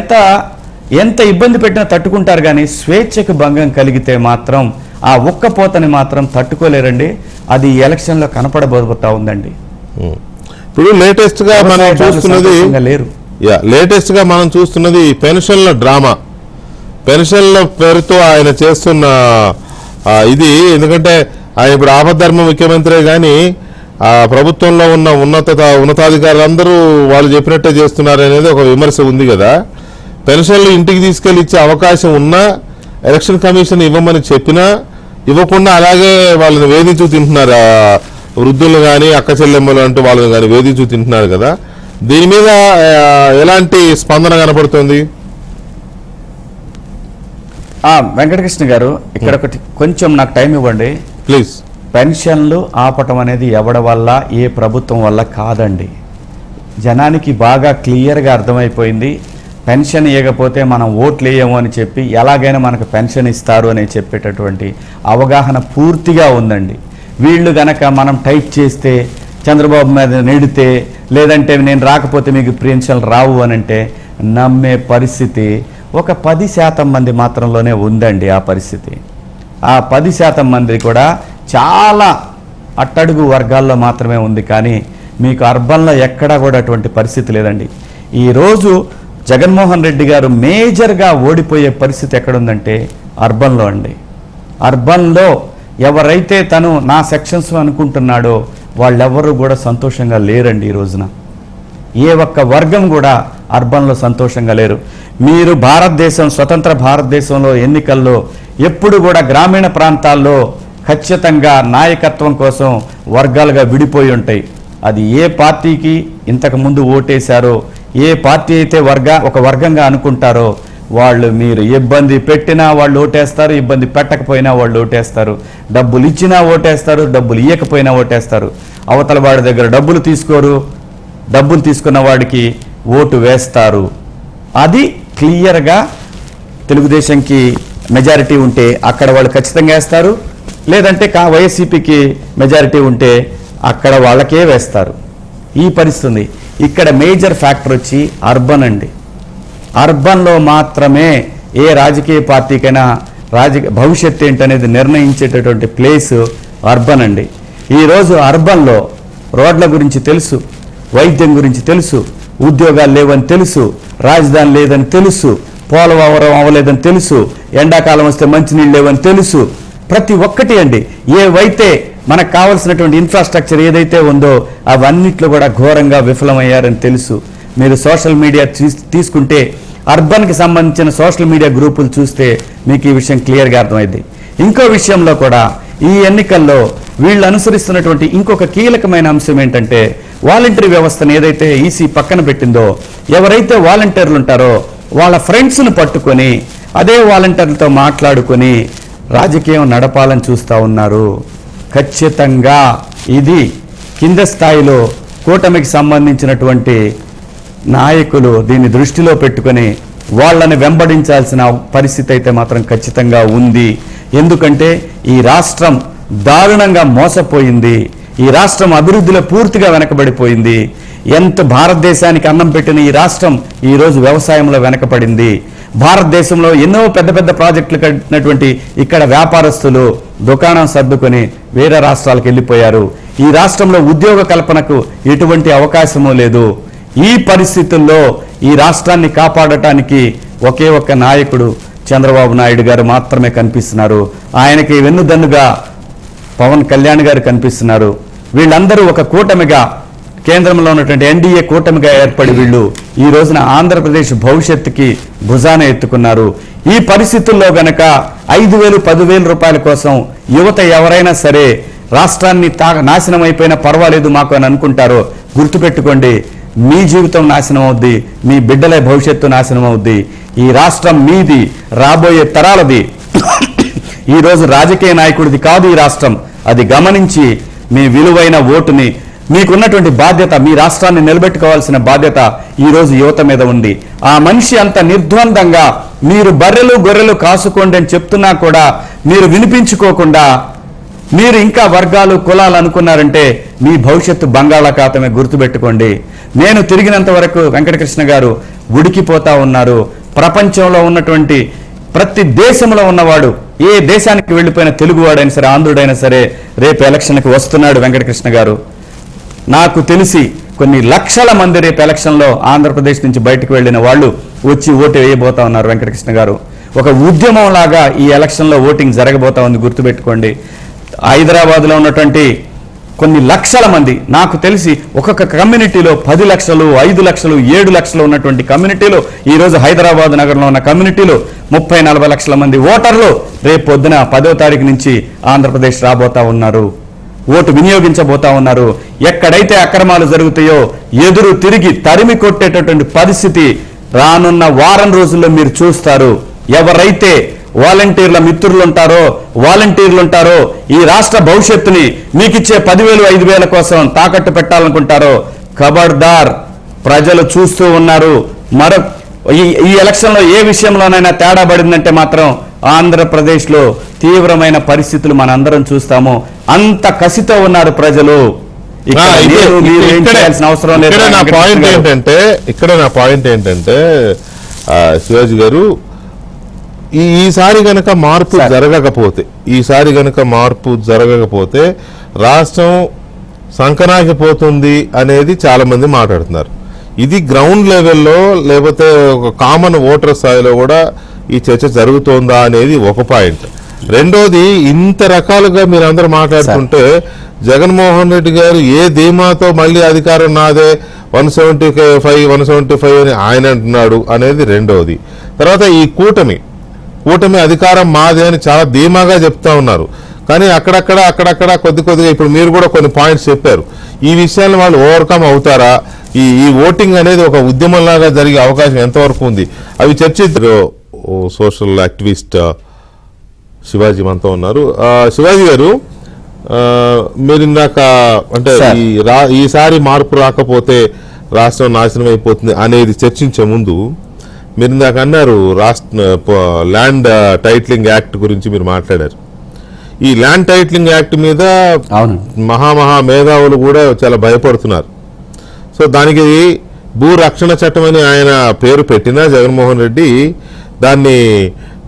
ఎంత ఇబ్బంది పెట్టినా తట్టుకుంటారు, కానీ స్వేచ్ఛకు భంగం కలిగితే మాత్రం ఆ ఒక్కపోతని మాత్రం తట్టుకోలేరండి. అది ఈ ఎలక్షన్లో కనపడబోతా ఉందండి. ఇప్పుడు లేటెస్ట్ గా మనం చూస్తున్నది పెన్షన్ల డ్రామా. పెన్షన్ల పేరుతో ఆయన చేస్తున్న ఇది, ఎందుకంటే ఆయన ఇప్పుడు ఆపద్ధర్మ ముఖ్యమంత్రే కానీ ఆ ప్రభుత్వంలో ఉన్న ఉన్నతాధికారులందరూ వాళ్ళు చెప్పినట్టే చేస్తున్నారు అనేది ఒక విమర్శ ఉంది కదా. పెన్షన్లు ఇంటికి తీసుకెళ్లి ఇచ్చే అవకాశం ఉన్నా ఎలక్షన్ కమిషన్ ఇవ్వమని చెప్పినా ఇవ్వకుండా అలాగే వాళ్ళని వేధించు తింటున్నారు. వృద్ధులు కానీ అక్క చెల్లెమ్మలు అంటూ వాళ్ళని కానీ వేధించు తింటున్నారు కదా. దీని మీద ఎలాంటి స్పందన కనపడుతుంది? వెంకటకృష్ణ గారు, ఇక్కడ ఒకటి కొంచెం నాకు టైం ఇవ్వండి ప్లీజ్. పెన్షన్లు ఆపటం అనేది ఎవడి వల్ల, ఏ ప్రభుత్వం వల్ల కాదండి. జనానికి బాగా క్లియర్గా అర్థమైపోయింది. పెన్షన్ ఇవ్వకపోతే మనం ఓట్లు వేయము అని చెప్పి ఎలాగైనా మనకు పెన్షన్ ఇస్తారు అని చెప్పేటటువంటి అవగాహన పూర్తిగా ఉందండి. వీళ్ళు గనక మనం టైప్ చేస్తే, చంద్రబాబు మీద నెడితే, లేదంటే నేను రాకపోతే మీకు పెన్షన్ రావు అని అంటే నమ్మే పరిస్థితి ఒక 10% మంది మాత్రంలోనే ఉందండి. ఆ పరిస్థితి ఆ 10% మంది కూడా చాలా అట్టడుగు వర్గాల్లో మాత్రమే ఉంది, కానీ మీకు అర్బన్లో ఎక్కడా కూడా అటువంటి పరిస్థితి లేదండి. ఈరోజు జగన్మోహన్ రెడ్డి గారు మేజర్గా ఓడిపోయే పరిస్థితి ఎక్కడుందంటే అర్బన్లో అండి. అర్బన్లో ఎవరైతే తను నా సెక్షన్స్ అనుకుంటున్నాడో వాళ్ళెవరూ కూడా సంతోషంగా లేరండి. ఈ రోజున ఏ ఒక్క వర్గం కూడా అర్బన్లో సంతోషంగా లేరు. మీరు స్వతంత్ర భారతదేశంలో ఎన్నికల్లో ఎప్పుడు కూడా గ్రామీణ ప్రాంతాల్లో ఖచ్చితంగా నాయకత్వం కోసం వర్గాలుగా విడిపోయి ఉంటాయి. అది ఏ పార్టీకి ఇంతకు ముందు ఓటేశారో, ఏ పార్టీ అయితే ఒక వర్గంగా అనుకుంటారో వాళ్ళు మీరు ఇబ్బంది పెట్టినా వాళ్ళు ఓటేస్తారు, ఇబ్బంది పెట్టకపోయినా వాళ్ళు ఓటేస్తారు, డబ్బులు ఇచ్చినా ఓటేస్తారు, డబ్బులు ఇవ్వకపోయినా ఓటేస్తారు. అవతల వాడి దగ్గర డబ్బులు తీసుకోరు, డబ్బులు తీసుకున్న వాడికి ఓటు వేస్తారు. అది క్లియర్గా తెలుగుదేశంకి మెజారిటీ ఉంటే అక్కడ వాళ్ళు ఖచ్చితంగా వేస్తారు, లేదంటే వైఎస్సీపీకి మెజారిటీ ఉంటే అక్కడ వాళ్ళకే వేస్తారు. ఈ పరిస్థితి ఇక్కడ మేజర్ ఫ్యాక్టర్ వచ్చి అర్బన్ అండి. అర్బన్లో మాత్రమే ఏ రాజకీయ పార్టీకైనా భవిష్యత్తు ఏంటనేది నిర్ణయించేటటువంటి ప్లేస్ అర్బన్ అండి. ఈరోజు అర్బన్లో రోడ్ల గురించి తెలుసు, వైద్యం గురించి తెలుసు, ఉద్యోగాలు లేవని తెలుసు, రాజధాని లేదని తెలుసు, పోలవరం అవ్వలేదని తెలుసు, ఎండాకాలం వస్తే మంచినీళ్ళు లేవని తెలుసు. ప్రతి ఒక్కటి అండి. ఏవైతే మనకు కావాల్సినటువంటి ఇన్ఫ్రాస్ట్రక్చర్ ఏదైతే ఉందో అవన్నిట్లో కూడా ఘోరంగా విఫలమయ్యారని తెలుసు. మీరు సోషల్ మీడియా తీసుకుంటే అర్బన్కి సంబంధించిన సోషల్ మీడియా గ్రూపులు చూస్తే మీకు ఈ విషయం క్లియర్గా అర్థమైంది. ఇంకో విషయంలో కూడా ఈ ఎన్నికల్లో వీళ్ళు అనుసరిస్తున్నటువంటి ఇంకొక కీలకమైన అంశం ఏంటంటే వాలంటరీ వ్యవస్థను ఏదైతే ఈసీ పక్కన పెట్టిందో, ఎవరైతే వాలంటీర్లు ఉంటారో వాళ్ళ ఫ్రెండ్స్ను పట్టుకొని అదే వాలంటీర్లతో మాట్లాడుకొని రాజకీయం నడపాలని చూస్తూ ఉన్నారు. ఖచ్చితంగా ఇది కింద స్థాయిలో కూటమికి సంబంధించినటువంటి నాయకులు దీన్ని దృష్టిలో పెట్టుకొని వాళ్ళని వెంబడించాల్సిన పరిస్థితి అయితే మాత్రం ఖచ్చితంగా ఉంది. ఎందుకంటే ఈ రాష్ట్రం దారుణంగా మోసపోయింది. ఈ రాష్ట్రం అభివృద్ధిలో పూర్తిగా వెనకబడిపోయింది. ఎంత భారతదేశానికి అన్నం పెట్టిన ఈ రాష్ట్రం ఈరోజు వ్యవసాయంలో వెనకబడింది. భారతదేశంలో ఎన్నో పెద్ద పెద్ద ప్రాజెక్టులు కట్టినటువంటి ఇక్కడ వ్యాపారస్తులు దుకాణం సర్దుకొని వేరే రాష్ట్రాలకు వెళ్ళిపోయారు. ఈ రాష్ట్రంలో ఉద్యోగ కల్పనకు ఎటువంటి అవకాశమూ లేదు. ఈ పరిస్థితుల్లో ఈ రాష్ట్రాన్ని కాపాడటానికి ఒకే ఒక్క నాయకుడు చంద్రబాబు నాయుడు గారు మాత్రమే కనిపిస్తున్నారు. ఆయనకి వెన్నుదన్నుగా పవన్ కళ్యాణ్ గారు కనిపిస్తున్నారు. వీళ్ళందరూ ఒక కూటమిగా, కేంద్రంలో ఉన్నటువంటి ఎన్డీఏ కూటమిగా ఏర్పడి వీళ్ళు ఈ రోజున ఆంధ్రప్రదేశ్ భవిష్యత్తుకి భుజాన ఎత్తుకున్నారు. ఈ పరిస్థితుల్లో గనక 5,000, 10,000 రూపాయల కోసం యువత ఎవరైనా సరే రాష్ట్రాన్ని నాశనం అయిపోయినా పర్వాలేదు మాకు అని అనుకుంటారో, గుర్తుపెట్టుకోండి, మీ జీవితం నాశనం అవుద్ది, మీ బిడ్డల భవిష్యత్తు నాశనం అవుద్ది. ఈ రాష్ట్రం మీది, రాబోయే తరాలది. ఈరోజు రాజకీయ నాయకుడిది కాదు ఈ రాష్ట్రం. అది గమనించి మీ విలువైన ఓటుని, మీకున్నటువంటి బాధ్యత, మీ రాష్ట్రాన్ని నిలబెట్టుకోవాల్సిన బాధ్యత ఈ రోజు యువత మీద ఉంది. ఆ మనిషి అంత నిర్ద్వందంగా మీరు బర్రెలు గొర్రెలు కాసుకోండి అని చెప్తున్నా కూడా మీరు వినిపించుకోకుండా మీరు ఇంకా వర్గాలు కులాలు అనుకున్నారంటే మీ భవిష్యత్తు బంగాళాఖాతమే, గుర్తుపెట్టుకోండి. నేను తిరిగినంత వరకు వెంకటకృష్ణ గారు ఉడికిపోతా ఉన్నారు. ప్రపంచంలో ఉన్నటువంటి ప్రతి దేశంలో ఉన్నవాడు, ఏ దేశానికి వెళ్ళిపోయిన తెలుగువాడైనా సరే, ఆంధ్రుడైనా సరే, రేపు ఎలక్షన్కి వస్తున్నాడు వెంకటకృష్ణ గారు. నాకు తెలిసి కొన్ని లక్షల మంది రేపు ఎలక్షన్లో ఆంధ్రప్రదేశ్ నుంచి బయటకు వెళ్ళిన వాళ్ళు వచ్చి ఓటు వేయబోతా ఉన్నారు వెంకటకృష్ణ గారు. ఒక ఉద్యమం లాగా ఈ ఎలక్షన్లో ఓటింగ్ జరగబోతా ఉంది, గుర్తుపెట్టుకోండి. హైదరాబాద్లో ఉన్నటువంటి కొన్ని లక్షల మంది, నాకు తెలిసి ఒక్కొక్క కమ్యూనిటీలో 10 లక్షలు, 5 లక్షలు, 7 లక్షలు ఉన్నటువంటి కమ్యూనిటీలో ఈరోజు హైదరాబాద్ నగరంలో ఉన్న కమ్యూనిటీలో 30-40 లక్షల మంది ఓటర్లు రేపు పొద్దున 10వ తారీఖు నుంచి ఆంధ్రప్రదేశ్ రాబోతా ఉన్నారు, ఓటు వినియోగించబోతా ఉన్నారు. ఎక్కడైతే అక్రమాలు జరుగుతాయో ఎదురు తిరిగి తరిమి కొట్టేటటువంటి పరిస్థితి రానున్న వారం రోజుల్లో మీరు చూస్తారు. ఎవరైతే వాలంటీర్ల మిత్రులు ఉంటారో ఈ రాష్ట్ర భవిష్యత్తుని మీకిచ్చే 10,000, 5,000 కోసం తాకట్టు పెట్టాలనుకుంటారో, ఖబర్దార్, ప్రజలు చూస్తూ ఉన్నారు. ఈ ఎలక్షన్లో ఏ విషయంలోనైనా తేడా పడిందంటే మాత్రం ఆంధ్రప్రదేశ్లో తీవ్రమైన పరిస్థితులు మనందరం చూస్తాము. అంత కసితో ఉన్నారు ప్రజలు. అవసరం లేదు. ఇక్కడ నా పాయింట్ ఏంటంటే శివాజీ గారు, ఈసారి గనక మార్పు జరగకపోతే రాష్ట్రం సంకనాకిపోతుంది అనేది చాలా మంది మాట్లాడుతున్నారు. ఇది గ్రౌండ్ లెవెల్లో లేకపోతే ఒక కామన్ ఓటర్ స్థాయిలో కూడా ఈ చర్చ జరుగుతోందా అనేది ఒక పాయింట్. రెండోది, ఇంత రకాలుగా మీరందరూ మాట్లాడుతుంటే జగన్మోహన్ రెడ్డి గారు ఏ ధీమాతో మళ్ళీ అధికారం నాదే 175 అని ఆయన అంటున్నాడు అనేది రెండోది. తర్వాత ఈ కూటమి అధికారం మాదే అని చాలా ధీమాగా చెప్తా ఉన్నారు. కానీ అక్కడక్కడ కొద్దిగా ఇప్పుడు మీరు కూడా కొన్ని పాయింట్స్ చెప్పారు. ఈ విషయాన్ని వాళ్ళు ఓవర్కమ్ అవుతారా? ఈ ఓటింగ్ అనేది ఒక ఉద్యమంలాగా జరిగే అవకాశం ఎంతవరకు ఉంది? అవి చర్చిస్తారు. సోషల్ యాక్టివిస్ట్ శివాజీ మనతో ఉన్నారు. శివాజీ గారు, మీరు ఇందాక అంటే ఈసారి మార్పు రాకపోతే రాష్ట్రం నాశనం అయిపోతుంది అనేది చర్చించే ముందు మీరు ఇందాక అన్నారు ల్యాండ్ టైటిలింగ్ యాక్ట్ గురించి మీరు మాట్లాడారు. ఈ ల్యాండ్ టైటిలింగ్ యాక్ట్ మీద మహా మేధావులు కూడా చాలా భయపడుతున్నారు. సో దానికి భూ రక్షణ చట్టం అని ఆయన పేరు పెట్టినా జగన్మోహన్ రెడ్డి దాన్ని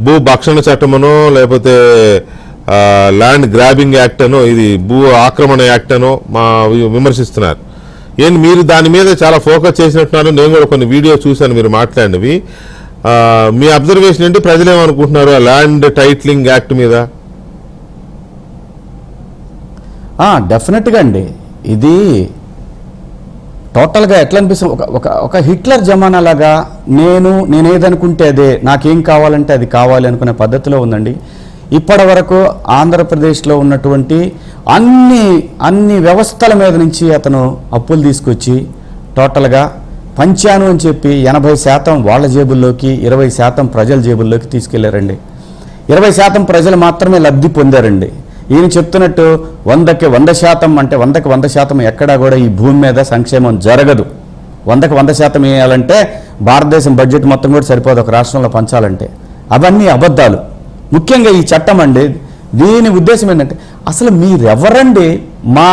భూ భక్షణ చట్టమనో లేకపోతే ల్యాండ్ గ్రాబింగ్ యాక్ట్ అనో, ఇది భూ ఆక్రమణ యాక్ట్ అనో విమర్శిస్తున్నారు. మీరు దాని మీద చాలా ఫోకస్ చేసినట్టున్నారు. నేను కూడా కొన్ని వీడియో చూశాను మీరు మాట్లాడినవి. మీ అబ్జర్వేషన్ ఏంటి? ప్రజలు ఏమనుకుంటున్నారు ఆ ల్యాండ్ టైటిలింగ్ యాక్ట్ మీద? డెఫినెట్గా అండి, ఇది టోటల్గా ఎట్లా అనిపిస్తుంది, ఒక హిట్లర్ జమానా లాగా నేనేదనుకుంటే అదే, నాకేం కావాలంటే అది కావాలి అనుకునే పద్ధతిలో ఉందండి. ఇప్పటి వరకు ఆంధ్రప్రదేశ్లో ఉన్నటువంటి అన్ని వ్యవస్థల మీద నుంచి అతను అప్పులు తీసుకొచ్చి టోటల్గా పంచాను అని చెప్పి 80% వాళ్ళ జేబుల్లోకి, 20% ప్రజల జేబుల్లోకి తీసుకెళ్లారండి. 20% ప్రజలు మాత్రమే లబ్ధి పొందారండి. ఈయన చెప్తున్నట్టు 100కి 100% అంటే 100కి 100% ఎక్కడా కూడా ఈ భూమి మీద సంక్షేమం జరగదు. 100కి 100% వేయాలంటే భారతదేశం బడ్జెట్ మొత్తం కూడా సరిపోదు ఒక రాష్ట్రంలో పంచాలంటే. అవన్నీ అబద్ధాలు. ముఖ్యంగా ఈ చట్టం అండి, దీని ఉద్దేశం ఏంటంటే, అసలు మీరెవరండి మా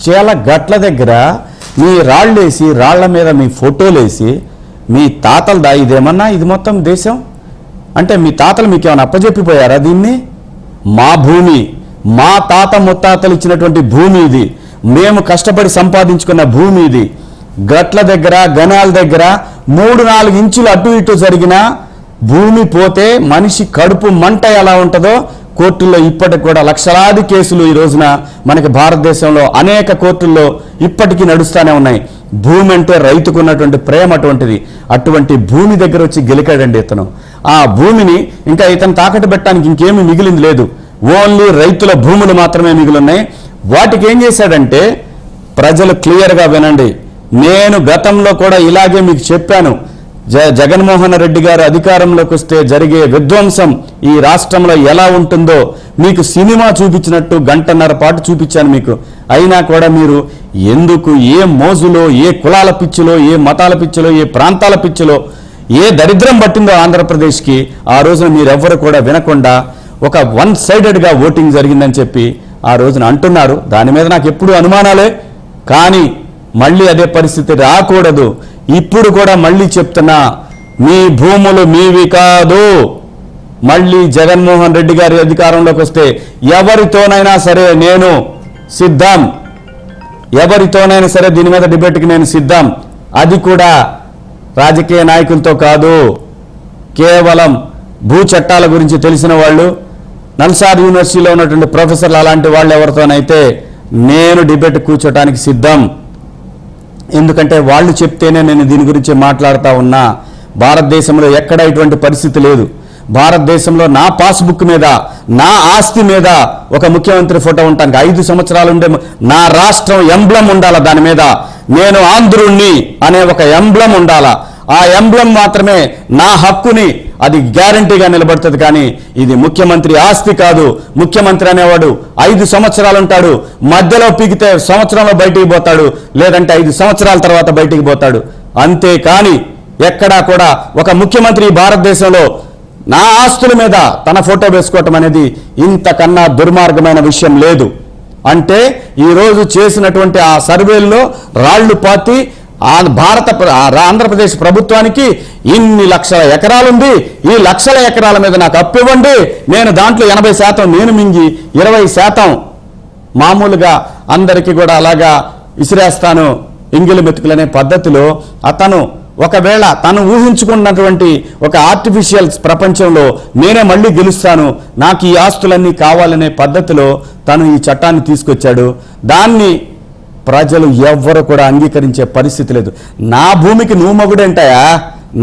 చేల గట్ల దగ్గర మీ రాళ్ళేసి, రాళ్ల మీద మీ ఫోటోలు వేసి, మీ తాతలు ఇదేమన్నా ఇది మొత్తం దేశం అంటే మీ తాతలు మీకు ఏమైనా అప్పచెప్పిపోయారా? దీన్ని మా భూమి, మా తాత ముత్తాతలు ఇచ్చినటువంటి భూమి ఇది, మేము కష్టపడి సంపాదించుకున్న భూమి ఇది. గట్ల దగ్గర, గనాల దగ్గర 3-4 ఇంచులు అటు ఇటు జరిగిన భూమి పోతే మనిషి కడుపు మంట ఎలా ఉంటుందో కోర్టుల్లో ఇప్పటికి కూడా లక్షలాది కేసులు ఈ రోజున మనకి భారతదేశంలో అనేక కోర్టుల్లో ఇప్పటికీ నడుస్తూనే ఉన్నాయి. భూమి అంటే రైతుకు ఉన్నటువంటి ప్రేమ అటువంటిది. అటువంటి భూమి దగ్గర వచ్చి గెలికాడండి ఇతను. ఆ భూమిని ఇంకా ఇతను తాకట్టు పెట్టడానికి ఇంకేమీ మిగిలింది లేదు. ఓన్లీ రైతుల భూములు మాత్రమే మిగిలిన్నాయి. వాటికి ఏం చేశాడంటే, ప్రజలు క్లియర్గా వినండి, నేను గతంలో కూడా ఇలాగే మీకు చెప్పాను. జగన్మోహన్ రెడ్డి గారు అధికారంలోకి వస్తే జరిగే విధ్వంసం ఈ రాష్ట్రంలో ఎలా ఉంటుందో మీకు సినిమా చూపించినట్టు 1.5 గంటల పాటు చూపించాను మీకు. అయినా కూడా మీరు ఎందుకు, ఏ మోజులో, ఏ కులాల పిచ్చిలో, ఏ మతాల పిచ్చిలో, ఏ ప్రాంతాల పిచ్చిలో, ఏ దరిద్రం పట్టిందో ఆంధ్రప్రదేశ్కి, ఆ రోజున మీరెవ్వరు కూడా వినకుండా ఒక 1-sidedగా ఓటింగ్ జరిగిందని చెప్పి ఆ రోజున అంటున్నారు. దాని మీద నాకు ఎప్పుడు అనుమానాలే. కానీ మళ్ళీ అదే పరిస్థితి రాకూడదు. ఇప్పుడు కూడా మళ్ళీ చెప్తున్నా, మీ భూములు మీవి కాదు. మళ్ళీ జగన్మోహన్ రెడ్డి గారి అధికారంలోకి వస్తే ఎవరితోనైనా సరే నేను సిద్ధం, ఎవరితోనైనా సరే దీని మీద డిబేట్కి నేను సిద్ధం. అది కూడా రాజకీయ నాయకులతో కాదు, కేవలం భూ చట్టాల గురించి తెలిసిన వాళ్ళు, నల్సార్ యూనివర్సిటీలో ఉన్నటువంటి ప్రొఫెసర్లు, అలాంటి వాళ్ళు ఎవరితోనైతే నేను డిబేట్ కూర్చోటానికి సిద్ధం. ఎందుకంటే వాళ్ళు చెప్తేనే నేను దీని గురించి మాట్లాడుతూ ఉన్నా. భారతదేశంలో ఎక్కడ ఇటువంటి పరిస్థితి లేదు. భారతదేశంలో నా పాస్బుక్ మీద, నా ఆస్తి మీద ఒక ముఖ్యమంత్రి ఫోటో ఉండటానికి 5 సంవత్సరాలు ఉండే నా రాష్ట్రం ఎంబ్లం ఉండాలా, దాని మీద నేను ఆంధ్రుణ్ణి అనే ఒక ఎంబ్లం ఉండాలా. ఆ ఎంబ్లం మాత్రమే నా హక్కుని అది గ్యారంటీగా నిలబడుతుంది. కానీ ఇది ముఖ్యమంత్రి ఆస్తి కాదు. ముఖ్యమంత్రి అనేవాడు 5 సంవత్సరాలు ఉంటాడు, మధ్యలో పీకితే సంవత్సరంలో బయటికి పోతాడు, లేదంటే 5 సంవత్సరాల తర్వాత బయటికి పోతాడు. అంతేకాని ఎక్కడా కూడా ఒక ముఖ్యమంత్రి భారతదేశంలో నా ఆస్తుల మీద తన ఫోటో వేసుకోవటం అనేది ఇంతకన్నా దుర్మార్గమైన విషయం లేదు. అంటే ఈరోజు చేసినటువంటి ఆ సర్వేల్లో రాళ్లు పాతి ఆంధ్రప్రదేశ్ ప్రభుత్వానికి ఇన్ని లక్షల ఎకరాలుంది, ఈ లక్షల ఎకరాల మీద నాకు అప్పు ఇవ్వండి, నేను దాంట్లో 80% నేను మింగి 20% మామూలుగా అందరికీ కూడా అలాగా ఇసిరేస్తాను ఇంగిలి మెతుకులనే పద్ధతిలో అతను ఒకవేళ తను ఊహించుకున్నటువంటి ఒక ఆర్టిఫిషియల్ ప్రపంచంలో నేనే మళ్ళీ గెలుస్తాను, నాకు ఈ ఆస్తులన్నీ కావాలనే పద్ధతిలో తను ఈ చట్టాన్ని తీసుకొచ్చాడు. దాన్ని ప్రజలు ఎవ్వరు కూడా అంగీకరించే పరిస్థితి లేదు. నా భూమికి నువ్వు మొగుడేంటాయా?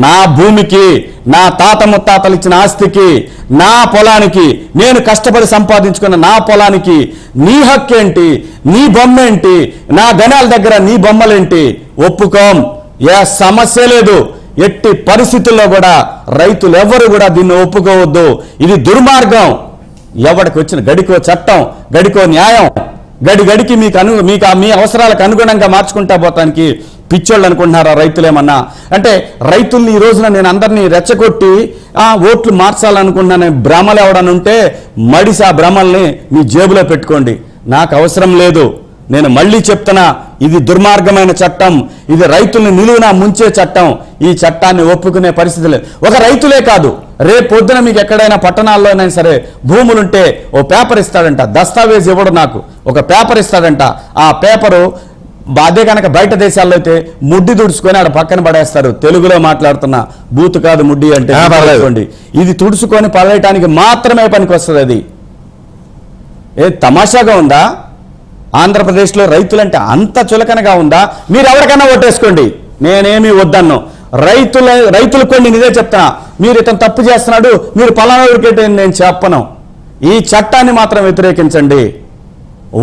నా భూమికి, నా తాత ముత్తాతలు ఇచ్చిన ఆస్తికి, నా పొలానికి, నేను కష్టపడి సంపాదించుకున్న నా పొలానికి నీ హక్కేంటి? నీ బొమ్మేంటి? నా గణాల దగ్గర నీ బొమ్మలేంటి? ఒప్పుకోం. ఏ సమస్య లేదు. ఎట్టి పరిస్థితుల్లో కూడా రైతులు ఎవరు కూడా దీన్ని ఒప్పుకోవద్దు. ఇది దుర్మార్గం. ఎవరికి వచ్చిన గడికో చట్టం, గడికో న్యాయం, గడికి మీకు మీ అవసరాలకు అనుగుణంగా మార్చుకుంటా పోతానికి పిచ్చోళ్ళు అనుకుంటున్నారా రైతులేమన్నా? అంటే రైతుల్ని ఈ రోజున నేను అందరినీ రెచ్చగొట్టి ఓట్లు మార్చాలనుకున్నాను భ్రమలు ఎవడని ఉంటే మడిసి ఆ భ్రమల్ని మీ జేబులో పెట్టుకోండి. నాకు అవసరం లేదు. నేను మళ్ళీ చెప్తున్నా, ఇది దుర్మార్గమైన చట్టం, ఇది రైతుల్ని నిలువునా ముంచే చట్టం. ఈ చట్టాన్ని ఒప్పుకునే పరిస్థితి లేదు. ఒక రైతులే కాదు, రేపు పొద్దున మీకు ఎక్కడైనా పట్టణాల్లోనైనా సరే భూములుంటే ఓ పేపర్ ఇస్తాడంట, దస్తావేజ్ ఇవ్వడు, నాకు ఒక పేపర్ ఇస్తాడంట. ఆ పేపరు అదే కనుక బయట దేశాల్లో అయితే ముడ్డి తుడుచుకొని ఆడ పక్కన పడేస్తారు. తెలుగులో మాట్లాడుతున్నా, బూతు కాదు ముడ్డి అంటే, ఇది తుడుచుకొని పడేయటానికి మాత్రమే పనికి వస్తుంది. అది తమాషాగా ఉందా? ఆంధ్రప్రదేశ్లో రైతులంటే అంత చులకనగా ఉందా? మీరు ఎవరికైనా ఓటేసుకోండి, నేనేమి వద్దన్ను. రైతులు కొన్ని నిజే చెప్తున్నా, మీరు ఇతను తప్పు చేస్తున్నాడు, మీరు పలానా నేను చెప్పను. ఈ చట్టాన్ని మాత్రం వ్యతిరేకించండి.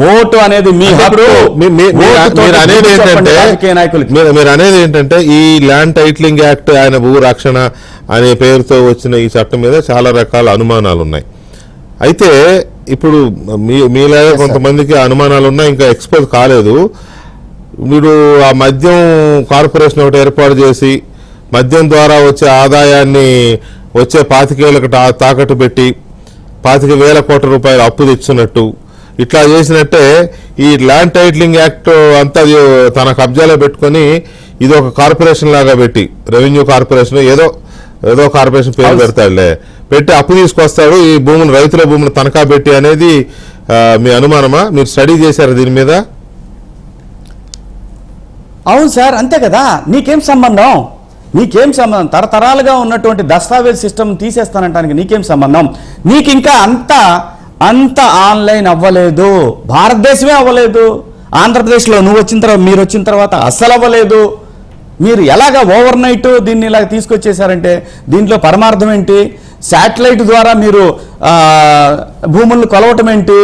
ఓటు అనేది మీ హక్కు. మీరు అనేది ఏంటంటే ఈ ల్యాండ్ టైటిలింగ్ యాక్ట్, ఆయన భూ రక్షణ అనే పేరుతో వచ్చిన ఈ చట్టం మీద చాలా రకాల అనుమానాలు ఉన్నాయి. అయితే ఇప్పుడు మీలాగా కొంతమందికి అనుమానాలు ఉన్నాయి, ఇంకా ఎక్స్పోజ్ కాలేదు. మీరు ఆ మద్యం కార్పొరేషన్ ఒకటి ఏర్పాటు చేసి మద్యం ద్వారా వచ్చే ఆదాయాన్ని వచ్చే 25 ఏళ్ళకి తాకట్టు పెట్టి 25,000 కోట్ల రూపాయలు అప్పు తెచ్చినట్టు ఇట్లా చేసినట్టే ఈ ల్యాండ్ టైటిలింగ్ యాక్ట్ అంతా తన కబ్జాలో పెట్టుకొని ఇది ఒక కార్పొరేషన్ లాగా పెట్టి, రెవెన్యూ కార్పొరేషన్ ఏదో కార్పొరేషన్ పేరు పెడతాడులే, పెట్టి అప్పు తీసుకొస్తాడు, ఈ భూములు రైతుల భూములు తనఖా పెట్టి అనేది మీ అనుమానమా? మీరు స్టడీ చేశారు దీని మీద? అవును సార్, అంతే కదా. నీకేం సంబంధం? తరతరాలుగా ఉన్నటువంటి దస్తావేజ్ సిస్టమ్ తీసేస్తానంటానికి నీకేం సంబంధం? నీకు ఇంకా అంతా అంత ఆన్లైన్ అవ్వలేదు, భారతదేశమే అవ్వలేదు. ఆంధ్రప్రదేశ్లో నువ్వు వచ్చిన తర్వాత, మీరు వచ్చిన తర్వాత అస్సలు అవ్వలేదు. మీరు ఎలాగ ఓవర్ నైట్ దీన్ని ఇలాగ తీసుకొచ్చేసారంటే దీంట్లో పరమార్థం ఏంటి? శాటిలైట్ ద్వారా మీరు భూములను కొలవటం ఏంటి?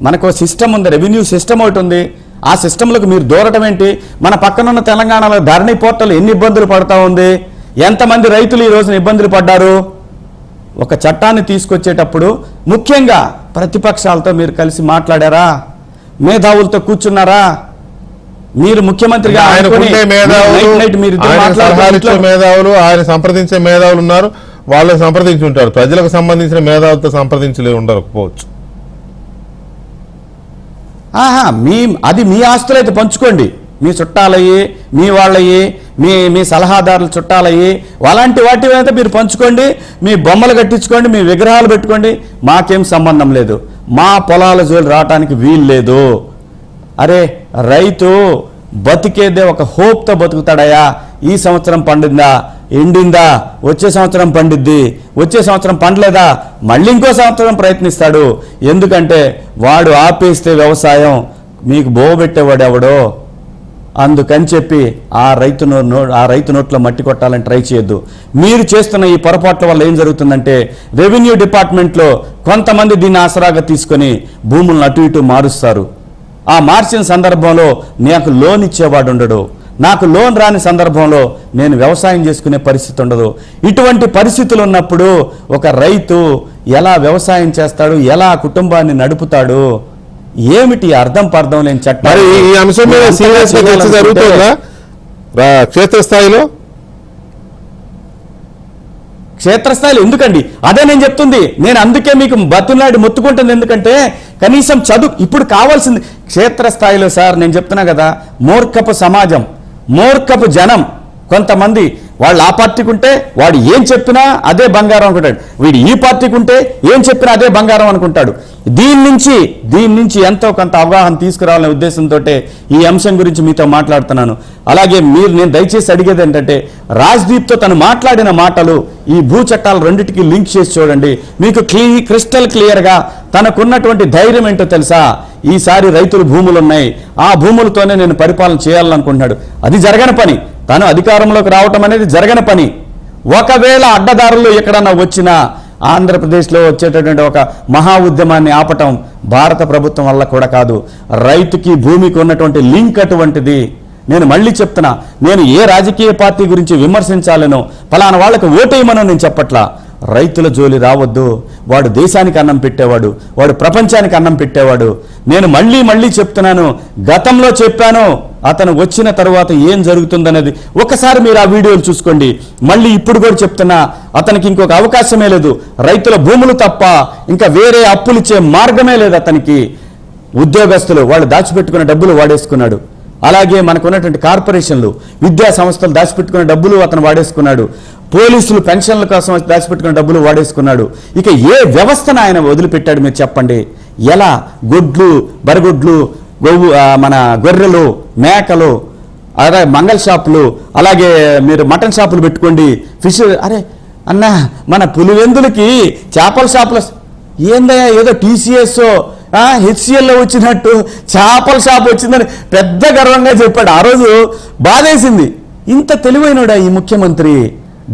మనకు సిస్టమ్ ఉంది, రెవెన్యూ సిస్టమ్ ఒకటి ఉంది. ఆ సిస్టంలకు మీరు దూరటం ఏంటి? మన పక్కనున్న తెలంగాణలో ధరణి పోర్టల్ ఎన్ని ఇబ్బందులు పడతా ఉంది, ఎంతమంది రైతులు ఈ రోజున ఇబ్బందులు పడ్డారు. ఒక చట్టాన్ని తీసుకొచ్చేటప్పుడు ముఖ్యంగా ప్రతిపక్షాలతో మీరు కలిసి మాట్లాడారా? మేధావులతో కూర్చున్నారా? మీరు ముఖ్యమంత్రిగా మేధావులు, ఆయన సంప్రదించే మేధావులు ఉన్నారు, వాళ్ళు సంప్రదించి ఉంటారు. ప్రజలకు సంబంధించిన మేధావులతో సంప్రదించలే ఉండకపోవచ్చు. అది మీ ఆస్తులు అయితే పంచుకోండి, మీ చుట్టాలయ్యి, మీ వాళ్ళయ్యి, మీ సలహాదారుల చుట్టాలయ్యి, అలాంటి వాటి అయితే మీరు పంచుకోండి, మీ బొమ్మలు కట్టించుకోండి, మీ విగ్రహాలు పెట్టుకోండి, మాకేం సంబంధం లేదు. మా పొలాల జోలు రావటానికి వీలు లేదు. అరే రైతు బతికేదే ఒక హోప్తో బతుకుతాడయా. ఈ సంవత్సరం పండిందా, ఎండిందా, వచ్చే సంవత్సరం పండిద్ది, వచ్చే సంవత్సరం పండలేదా, మళ్ళీ ఇంకో సంవత్సరం ప్రయత్నిస్తాడు. ఎందుకంటే వాడు ఆపేస్తే వ్యవసాయం మీకు బోబెట్టేవాడు ఎవడో. అందుకని చెప్పి ఆ రైతు నోట్లో మట్టి కొట్టాలని ట్రై చేయొద్దు. మీరు చేస్తున్న ఈ పొరపాట్ల వల్ల ఏం జరుగుతుందంటే రెవెన్యూ డిపార్ట్మెంట్లో కొంతమంది దీన్ని ఆసరాగా తీసుకొని భూములను అటు ఇటు మారుస్తారు. ఆ మార్చిన సందర్భంలో నాకు లోన్ ఇచ్చేవాడు ఉండడు, నాకు లోన్ రాని సందర్భంలో నేను వ్యవసాయం చేసుకునే పరిస్థితి ఉండదు. ఇటువంటి పరిస్థితులు ఉన్నప్పుడు ఒక రైతు ఎలా వ్యవసాయం చేస్తాడు, ఎలా కుటుంబాన్ని నడుపుతాడు? ఏమిటి అర్థం పర్థం లేని చట్టం? మరి ఈ అంశం మీద సీరియస్ గా చర్చ జరుగుతుందా క్షేత్రస్థాయిలో? క్షేత్రస్థాయిలో ఎందుకండి? అదే నేను చెప్తుంది. నేను అందుకే మీకు బతిలాడి మొత్తుకుంటుంది. ఎందుకంటే కనీసం చదువు ఇప్పుడు కావాల్సింది క్షేత్రస్థాయిలో. సార్ నేను చెప్తున్నా కదా, మూర్ఖపు సమాజం, మూర్ఖపు జనం. కొంతమంది వాళ్ళు ఆ పార్టీకి ఉంటే వాడు ఏం చెప్పినా అదే బంగారం అనుకుంటాడు, వీడు ఈ పార్టీకి ఉంటే ఏం చెప్పినా అదే బంగారం అనుకుంటాడు. దీని నుంచి ఎంతో కొంత అవగాహన తీసుకురావాలనే ఉద్దేశంతో ఈ అంశం గురించి మీతో మాట్లాడుతున్నాను. అలాగే నేను దయచేసి అడిగేది ఏంటంటే, రాజ్దీప్తో తను మాట్లాడిన మాటలు ఈ భూ చట్టాలు రెండింటికి లింక్ చేసి చూడండి. మీకు క్రిస్టల్ క్లియర్గా తనకున్నటువంటి ధైర్యం ఏంటో తెలుసా? ఈసారి రైతులు భూములు ఉన్నాయి, ఆ భూములతోనే నేను పరిపాలన చేయాలనుకుంటున్నాడు. అది జరగని పని. తను అధికారంలోకి రావటం అనేది జరగని పని. ఒకవేళ అడ్డదారులు ఎక్కడన్నా వచ్చినా ఆంధ్రప్రదేశ్లో వచ్చేటటువంటి ఒక మహా ఉద్యమాన్ని ఆపటం భారత ప్రభుత్వం వల్ల కూడా కాదు. రైతుకి భూమికి ఉన్నటువంటి లింక్ అటువంటిది. నేను మళ్ళీ చెప్తున్నా, నేను ఏ రాజకీయ పార్టీ గురించి విమర్శించాలనో, ఫలానా వాళ్ళకి ఓటేయమనో నేను చెప్పట్లా. రైతుల జోలి రావద్దు. వాడు దేశానికి అన్నం పెట్టేవాడు, వాడు ప్రపంచానికి అన్నం పెట్టేవాడు. నేను మళ్ళీ చెప్తున్నాను, గతంలో చెప్పాను, అతను వచ్చిన తర్వాత ఏం జరుగుతుందనేది ఒకసారి మీరు ఆ వీడియోలు చూసుకోండి. మళ్ళీ ఇప్పుడు కూడా చెప్తున్నా, అతనికి ఇంకొక అవకాశమే లేదు. రైతుల భూములు తప్ప ఇంకా వేరే అప్పులు ఇచ్చే మార్గమే లేదు అతనికి. ఉద్యోగస్తులు వాళ్ళు దాచిపెట్టుకున్న డబ్బులు వాడేసుకున్నాడు. అలాగే మనకున్నటువంటి కార్పొరేషన్లు, విద్యా సంస్థలు దాచిపెట్టుకున్న డబ్బులు అతను వాడేసుకున్నాడు. పోలీసులు పెన్షన్ల కోసం దాచిపెట్టుకున్న డబ్బులు వాడేసుకున్నాడు. ఇక ఏ వ్యవస్థను ఆయన వదిలిపెట్టాడు మీరు చెప్పండి? ఎలా? గొడ్లు, బరగొడ్లు, మన గొర్రెలు, మేకలు, అదే మంగళ షాపులు, అలాగే మీరు మటన్ షాపులు పెట్టుకోండి, ఫిష్. అరే అన్న, మన పులివెందులకి చేపల షాపులు ఏందయ్యా? ఏదో TCS HCLలో వచ్చినట్టు చేపల షాప్ వచ్చిందని పెద్ద గర్వంగా చెప్పాడు. ఆ రోజు బాధేసింది. ఇంత తెలివైనడా ఈ ముఖ్యమంత్రి?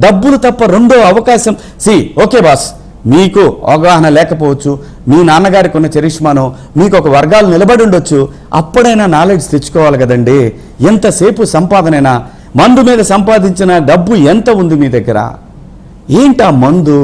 డబ్బులు తప్ప రెండో అవకాశం. ఓకే బాస్, మీకు అవగాహన లేకపోవచ్చు, మీ నాన్నగారికి ఉన్న చరిష్మానో మీకు ఒక వర్గాలు నిలబడి ఉండొచ్చు, అప్పుడైనా నాలెడ్జ్ తెచ్చుకోవాలి కదండి. ఎంతసేపు సంపాదనైనా, మందు మీద సంపాదించిన డబ్బు ఎంత ఉంది మీ దగ్గర? ఏంటా మందు?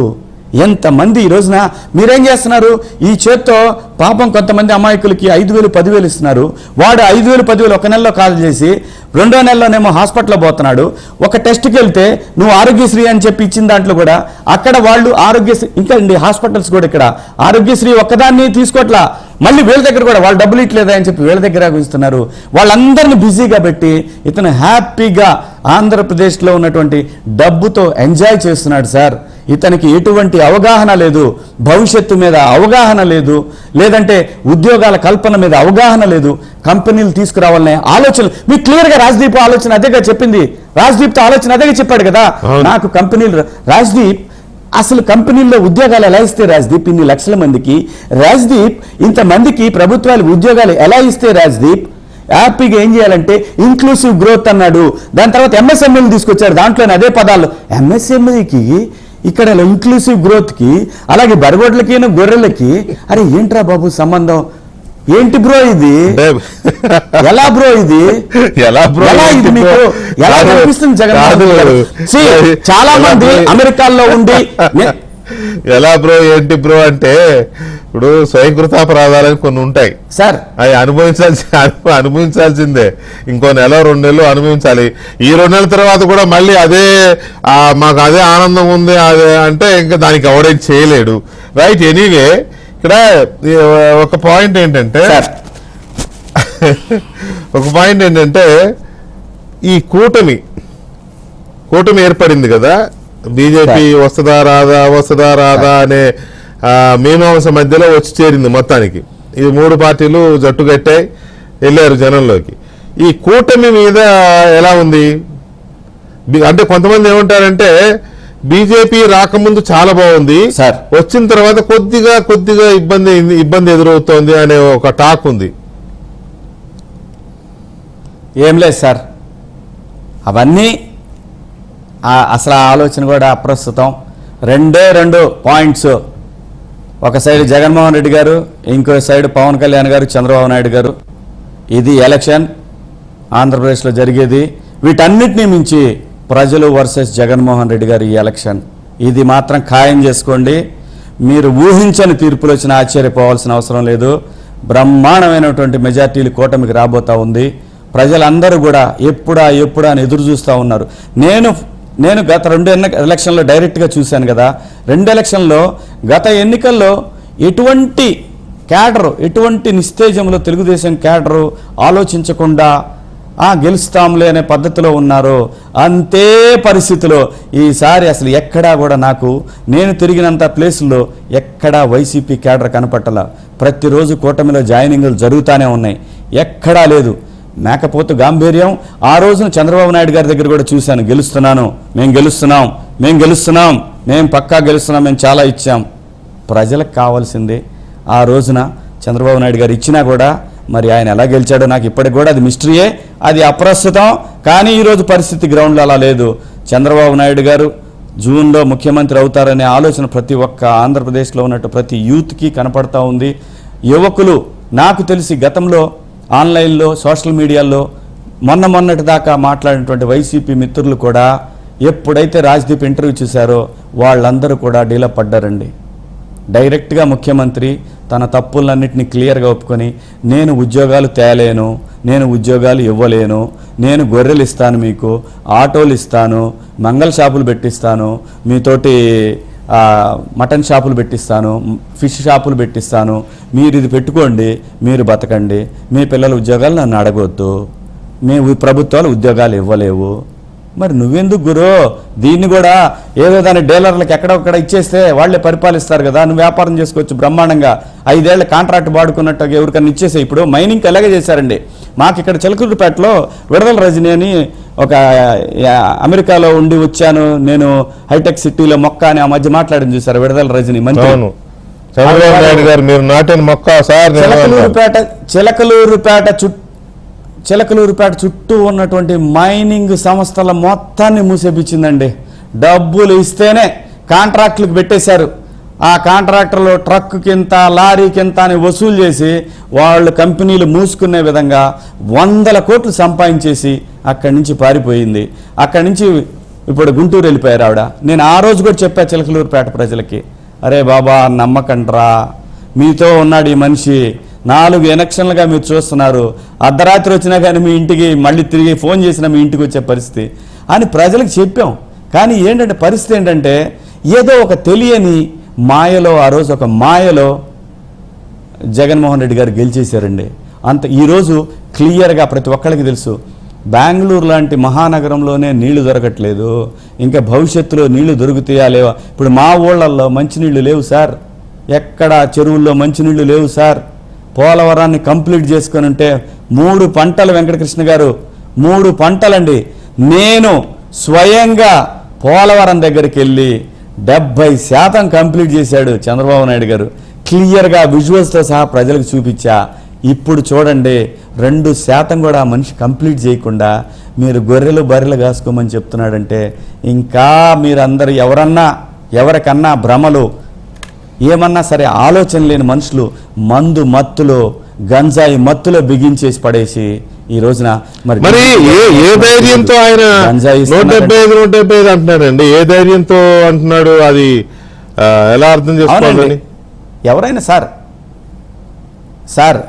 ఎంతమంది ఈ రోజున మీరేం చేస్తున్నారు? ఈ చేత్తో పాపం కొంతమంది అమాయకులకి 5,000 10,000 ఇస్తున్నారు. వాడు 5,000 10,000 ఒక నెలలో కాల్ చేసి రెండో నెలలోనేమో హాస్పిటల్లో పోతున్నాడు. ఒక టెస్ట్కి వెళ్తే నువ్వు ఆరోగ్యశ్రీ అని చెప్పి ఇచ్చిన దాంట్లో కూడా అక్కడ వాళ్ళు ఆరోగ్యశ్రీ, ఇంకా అండి హాస్పిటల్స్ కూడా ఇక్కడ ఆరోగ్యశ్రీ ఒక్కదాన్ని తీసుకోవట్లా, మళ్ళీ వీళ్ళ దగ్గర కూడా వాళ్ళు డబ్బులు ఇట్లేదా అని చెప్పి వీళ్ళ దగ్గర ఇస్తున్నారు. వాళ్ళందరినీ బిజీగా పెట్టి ఇతను హ్యాపీగా ఆంధ్రప్రదేశ్లో ఉన్నటువంటి డబ్బుతో ఎంజాయ్ చేస్తున్నాడు. సార్, ఇతనికి ఎటువంటి అవగాహన లేదు, భవిష్యత్తు మీద అవగాహన లేదు, లేదంటే ఉద్యోగాల కల్పన మీద అవగాహన లేదు, కంపెనీలు తీసుకురావాలనే ఆలోచన. మీకు క్లియర్గా రాజ్దీప్ ఆలోచన అదేగా చెప్పింది. రాజ్దీప్తో ఆలోచన అదేగా చెప్పాడు కదా, నాకు కంపెనీలు. రాజ్దీప్ అసలు కంపెనీల్లో ఉద్యోగాలు ఎలా ఇస్తే రాజ్దీప్ ఇన్ని లక్షల మందికి? రాజ్దీప్ ఇంతమందికి ప్రభుత్వాలు ఉద్యోగాలు ఎలా ఇస్తే రాజ్దీప్? హ్యాపీగా ఏం చేయాలంటే ఇంక్లూసివ్ గ్రోత్ అన్నాడు, దాని తర్వాత ఎంఎస్ఎంఈలు తీసుకొచ్చారు, దాంట్లోనే అదే పదాలు. ఎంఎస్ఎంఈకి ఇక్కడ ఇంక్లూసివ్ గ్రోత్కి అలాగే బరగొడ్లకి గొర్రెలకి అరే ఏంట్రా బాబు సంబంధం? ఏంటి బ్రో ఇది? ఎలా బ్రో ఇది? ఎలా ఇది మీకు ఎలా కనిపిస్తుంది జగన్మోహన్ గారు? చాలా మంది అమెరికాలో ఉండి ఎలా బ్రో ఏంటి బ్రో అంటే ఇప్పుడు స్వయంకృతాపరాధాలని కొన్ని ఉంటాయి సార్, అవి అనుభవించాల్సిందే. ఇంకో నెల 2 నెలలు అనుభవించాలి. ఈ 2 నెలల తర్వాత కూడా మళ్ళీ అదే మాకు అదే ఆనందం ఉంది అదే అంటే ఇంకా దానికి ఎవడేం చేయలేడు. రైట్. ఎనీవే ఇక్కడ ఒక పాయింట్ ఏంటంటే ఈ కూటమి ఏర్పడింది కదా, బీజేపీ వస్తుందా రాదా అనే మీమాంస మధ్యలో వచ్చి చేరింది మొత్తానికి. ఈ 3 పార్టీలు జట్టు కట్టాయి, వెళ్ళారు జనంలోకి. ఈ కూటమి మీద ఎలా ఉంది అంటే కొంతమంది ఏమంటారంటే బీజేపీ రాకముందు చాలా బాగుంది, వచ్చిన తర్వాత కొద్దిగా ఇబ్బంది ఎదురవుతోంది అనే ఒక టాక్ ఉంది. ఏం లేదు సార్, అవన్నీ అసలు ఆ ఆలోచన కూడా అప్రస్తుతం. 2 పాయింట్స్, ఒక సైడ్ జగన్మోహన్ రెడ్డి గారు, ఇంకో సైడ్ పవన్ కళ్యాణ్ గారు, చంద్రబాబు నాయుడు గారు. ఇది ఎలక్షన్ ఆంధ్రప్రదేశ్లో జరిగేది. వీటన్నిటినీ మించి ప్రజలు వర్సెస్ జగన్మోహన్ రెడ్డి గారు ఈ ఎలక్షన్. ఇది మాత్రం ఖాయం చేసుకోండి. మీరు ఊహించని తీర్పులు వచ్చిన ఆశ్చర్యపోవాల్సిన అవసరం లేదు. బ్రహ్మాండమైనటువంటి మెజార్టీలు కూటమికి రాబోతా ఉంది. ప్రజలందరూ కూడా ఎప్పుడా అని ఎదురు చూస్తూ ఉన్నారు. నేను గత 2 ఎలక్షన్లో డైరెక్ట్గా చూశాను కదా. 2 ఎలక్షన్లో గత ఎన్నికల్లో ఎటువంటి నిస్తేజంలో తెలుగుదేశం క్యాడరు ఆలోచించకుండా గెలుస్తాంలే అనే పద్ధతిలో ఉన్నారు. అంతే పరిస్థితిలో ఈసారి అసలు ఎక్కడా కూడా నేను తిరిగినంత ప్లేసుల్లో ఎక్కడా వైసీపీ క్యాడర్ కనపట్టల. ప్రతిరోజు కూటమిలో జాయినింగ్లు జరుగుతూనే ఉన్నాయి, ఎక్కడా లేదు. మేకపోతు గాంభీర్యం. ఆ రోజున చంద్రబాబు నాయుడు గారి దగ్గర కూడా చూశాను, మేము గెలుస్తున్నాం, మేము పక్కా గెలుస్తున్నాం, మేము చాలా ఇచ్చాం. ప్రజలకు కావాల్సిందే. ఆ రోజున చంద్రబాబు నాయుడు గారు ఇచ్చినా కూడా మరి ఆయన ఎలా గెలిచాడో నాకు ఇప్పటికి కూడా అది మిస్టరీయే, అది అప్రస్తుతం. కానీ ఈరోజు పరిస్థితి గ్రౌండ్లో అలా లేదు. చంద్రబాబు నాయుడు గారు జూన్లో ముఖ్యమంత్రి అవుతారనే ఆలోచన ప్రతి ఒక్క ఆంధ్రప్రదేశ్లో ఉన్నట్టు ప్రతి యూత్కి కనపడతా ఉంది. యువకులు నాకు తెలిసి గతంలో ఆన్లైన్లో సోషల్ మీడియాలో మొన్నటి దాకా మాట్లాడినటువంటి వైసీపీ మిత్రులు కూడా ఎప్పుడైతే రాజ్దీప్ ఇంటర్వ్యూ చూశారో వాళ్ళందరూ కూడా డీలా పడ్డారండి. డైరెక్ట్గా ముఖ్యమంత్రి తన తప్పులన్నింటినీ క్లియర్గా ఒప్పుకొని నేను ఉద్యోగాలు తేలేను, నేను ఉద్యోగాలు ఇవ్వలేను, నేను గొర్రెలు ఇస్తాను, మీకు ఆటోలు ఇస్తాను, మంగళ షాపులు పెట్టిస్తాను, మీతోటి మటన్ షాపులు పెట్టిస్తాను, ఫిష్ షాపులు పెట్టిస్తాను, మీరు ఇది పెట్టుకోండి, మీరు బతకండి, మీ పిల్లల ఉద్యోగాలు నన్ను అడగొద్దు, మీ ప్రభుత్వాలు ఉద్యోగాలు ఇవ్వలేవు. మరి నువ్వెందుకు గురు దీన్ని కూడా ఏదో దాని డీలర్లకు ఎక్కడొక్కడ ఇచ్చేస్తే వాళ్ళే పరిపాలిస్తారు కదా, నువ్వు వ్యాపారం చేసుకోవచ్చు బ్రహ్మాండంగా. 5 ఏళ్ల కాంట్రాక్ట్ వాడుకున్నట్టు ఎవరికన్నా ఇచ్చేసే. ఇప్పుడు మైనింగ్ ఎలాగే చేశారండి. మాకు ఇక్కడ చిలకలూరుపేటలో విడుదల రజని అని ఒక అమెరికాలో ఉండి వచ్చాను నేను, హైటెక్ సిటీలో మొక్క అని ఆ మధ్య మాట్లాడింది చూసారు విడుదల రజని మంత్రి. చంద్రబాబు నాయుడు గారు మీరు నాటిన మొక్క సార్ చిలకలూరుపేట చుట్టూ ఉన్నటువంటి మైనింగ్ సంస్థల మొత్తాన్ని మూసేపించిందండి. డబ్బులు ఇస్తేనే కాంట్రాక్టులకు పెట్టేశారు. ఆ కాంట్రాక్టర్లు ట్రక్కుకింత లారీకింత అని వసూలు చేసి వాళ్ళు కంపెనీలు మూసుకునే విధంగా 100 కోట్లు సంపాదించేసి అక్కడి నుంచి పారిపోయింది. అక్కడి నుంచి ఇప్పుడు గుంటూరు వెళ్ళిపోయారు ఆవిడ. నేను ఆ రోజు కూడా చెప్పా చిలకలూరుపేట ప్రజలకి, అరే బాబా నమ్మకండ్రా, మీతో ఉన్నాడు ఈ మనిషి, 4 ఎలక్షన్లుగా మీరు చూస్తున్నారు, అర్ధరాత్రి వచ్చినా కానీ మీ ఇంటికి మళ్ళీ తిరిగి ఫోన్ చేసినా మీ ఇంటికి వచ్చే పరిస్థితి అని ప్రజలకు చెప్పాం. కానీ ఏంటంటే పరిస్థితి ఏంటంటే ఏదో ఒక తెలియని మాయలో, ఆ రోజు ఒక మాయలో జగన్మోహన్ రెడ్డి గారు గెలిచేశారండి. అంత ఈరోజు క్లియర్గా ప్రతి ఒక్కరికి తెలుసు, బెంగళూరు లాంటి మహానగరంలోనే నీళ్లు దొరకట్లేదు, ఇంకా భవిష్యత్తులో నీళ్లు దొరుకుతాయా లేవా? ఇప్పుడు మా ఊళ్ళల్లో మంచినీళ్ళు లేవు సార్, ఎక్కడ చెరువుల్లో మంచినీళ్ళు లేవు సార్. పోలవరాన్ని కంప్లీట్ చేసుకొని ఉంటే 3 పంటలు వెంకటకృష్ణ గారు, 3 పంటలండి. నేను స్వయంగా పోలవరం దగ్గరికి వెళ్ళి 70% కంప్లీట్ చేశాడు చంద్రబాబు నాయుడు గారు. క్లియర్గా విజువల్స్తో సహా ప్రజలకు చూపించా. ఇప్పుడు చూడండి 2% కూడా ఆ మనిషి కంప్లీట్ చేయకుండా మీరు గొర్రెలు బర్రెలు కాసుకోమని చెప్తున్నాడంటే ఇంకా మీరందరూ ఎవరికన్నా భ్రమలు ఏమన్నా సరే ఆలోచన లేని మనుషులు మందు మత్తులో గంజాయి మత్తులో బిగించేసి పడేసి ఈ రోజున మరి ఏ ధైర్యంతో ఆయన 175 అంటున్నాడండి? ఏ ధైర్యంతో అంటున్నాడు? అది ఎలా అర్థం చేసుకోవాలని? ఎవరైనా సార్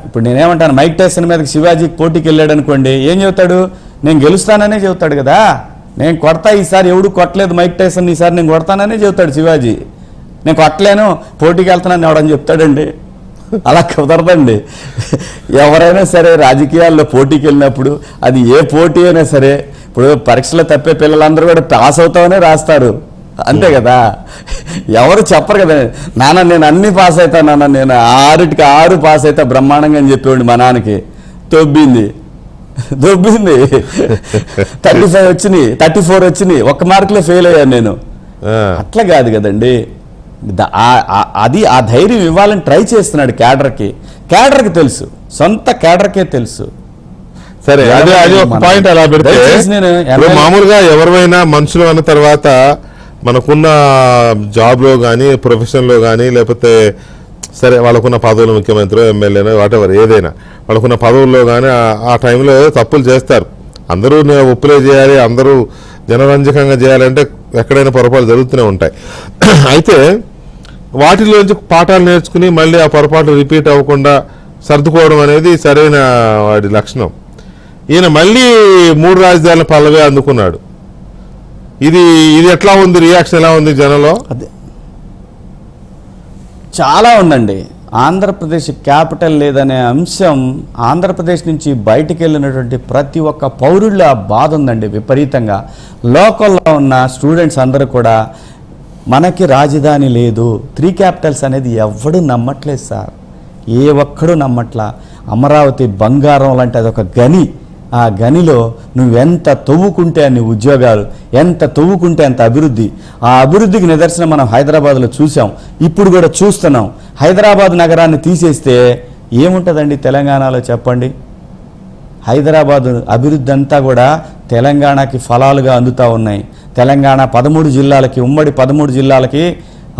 ఇప్పుడు నేనేమంటాను, మైక్ టైసన్ మీదకి శివాజీకి పోటీకి వెళ్ళాడు అనుకోండి, ఏం చెబుతాడు? నేను గెలుస్తాననే చెబుతాడు కదా. నేను కొడతా, ఈసారి ఎవడు కొట్టలేదు మైక్ టైసన్, ఈసారి నేను కొడతాననే చెబుతాడు శివాజీ. నేను కొట్టలేను, పోటీకి వెళ్తున్నాను ఎవడని చెప్తాడండి? అలా కుదరదండి. ఎవరైనా సరే రాజకీయాల్లో పోటీకి వెళ్ళినప్పుడు అది ఏ పోటీ అయినా సరే, ఇప్పుడు పరీక్షలో తప్పే పిల్లలందరూ కూడా పాస్ అవుతామనే రాస్తారు, అంతే కదా. ఎవరు చెప్పరు కదా, నాన్న నేను అన్ని పాస్ అవుతాను, నాన్న నేను 6కి 6 పాస్ అవుతా బ్రహ్మాండంగా అని చెప్పేవాడు. మా నాన్నకి దొబ్బింది 35 వచ్చినాయి, 34 వచ్చినాయి, 1 మార్కులో ఫెయిల్ అయ్యాను నేను. అట్లా కాదు కదండి. అది ఆ ధైర్యం ఇవ్వాలని ట్రై చేస్తున్నాడు క్యాడర్కి తెలుసు, సొంత క్యాడర్కే తెలుసు. సరే, అది ఒక పాయింట్ అలా పెడితే మామూలుగా ఎవరైనా మనుషులు అన్న తర్వాత మనకున్న జాబ్లో కానీ ప్రొఫెషన్లో కానీ లేకపోతే సరే వాళ్ళకున్న పదవులు, ముఖ్యమంత్రి ఎమ్మెల్యేనో వాటెవర్ ఏదైనా వాళ్ళకున్న పదవుల్లో కానీ ఆ టైంలో తప్పులు చేస్తారు. అందరూ ఒప్పులే చేయాలి, అందరూ జనరంజకంగా చేయాలంటే ఎక్కడైనా పొరపాటు జరుగుతూనే ఉంటాయి. అయితే వాటిలోంచి పాఠాలు నేర్చుకుని మళ్ళీ ఆ పొరపాటు రిపీట్ అవ్వకుండా సర్దుకోవడం అనేది సరైన వాడి లక్షణం. ఈయన మళ్ళీ 3 రాజధానుల పల్లవి అందుకున్నాడు. ఇది ఎట్లా ఉంది? రియాక్షన్ ఎలా ఉంది జనంలో? అదే చాలా ఉందండి. ఆంధ్రప్రదేశ్ క్యాపిటల్ లేదనే అంశం ఆంధ్రప్రదేశ్ నుంచి బయటికి వెళ్ళినటువంటి ప్రతి ఒక్క పౌరుళ్ళ బాధ ఉందండి విపరీతంగా. లోకల్లో ఉన్న స్టూడెంట్స్ అందరూ కూడా మనకి రాజధాని లేదు, 3 క్యాపిటల్స్ అనేది ఎవడు నమ్మట్లేదు సార్, ఏ ఒక్కడు నమ్మట్లా. అమరావతి బంగారం లాంటి అదొక గని. ఆ గనిలో నువ్వెంత తవ్వుకుంటే అన్ని ఉద్యోగాలు, ఎంత తవ్వుకుంటే అంత అభివృద్ధి. ఆ అభివృద్ధికి నిదర్శనం మనం హైదరాబాద్లో చూసాం, ఇప్పుడు కూడా చూస్తున్నాం. హైదరాబాద్ నగరాన్ని తీసేస్తే ఏముంటుందండి తెలంగాణలో చెప్పండి? హైదరాబాద్ అభివృద్ధి అంతా కూడా తెలంగాణకి ఫలాలుగా అందుతూ ఉన్నాయి. తెలంగాణ 13 జిల్లాలకి, ఉమ్మడి 13 జిల్లాలకి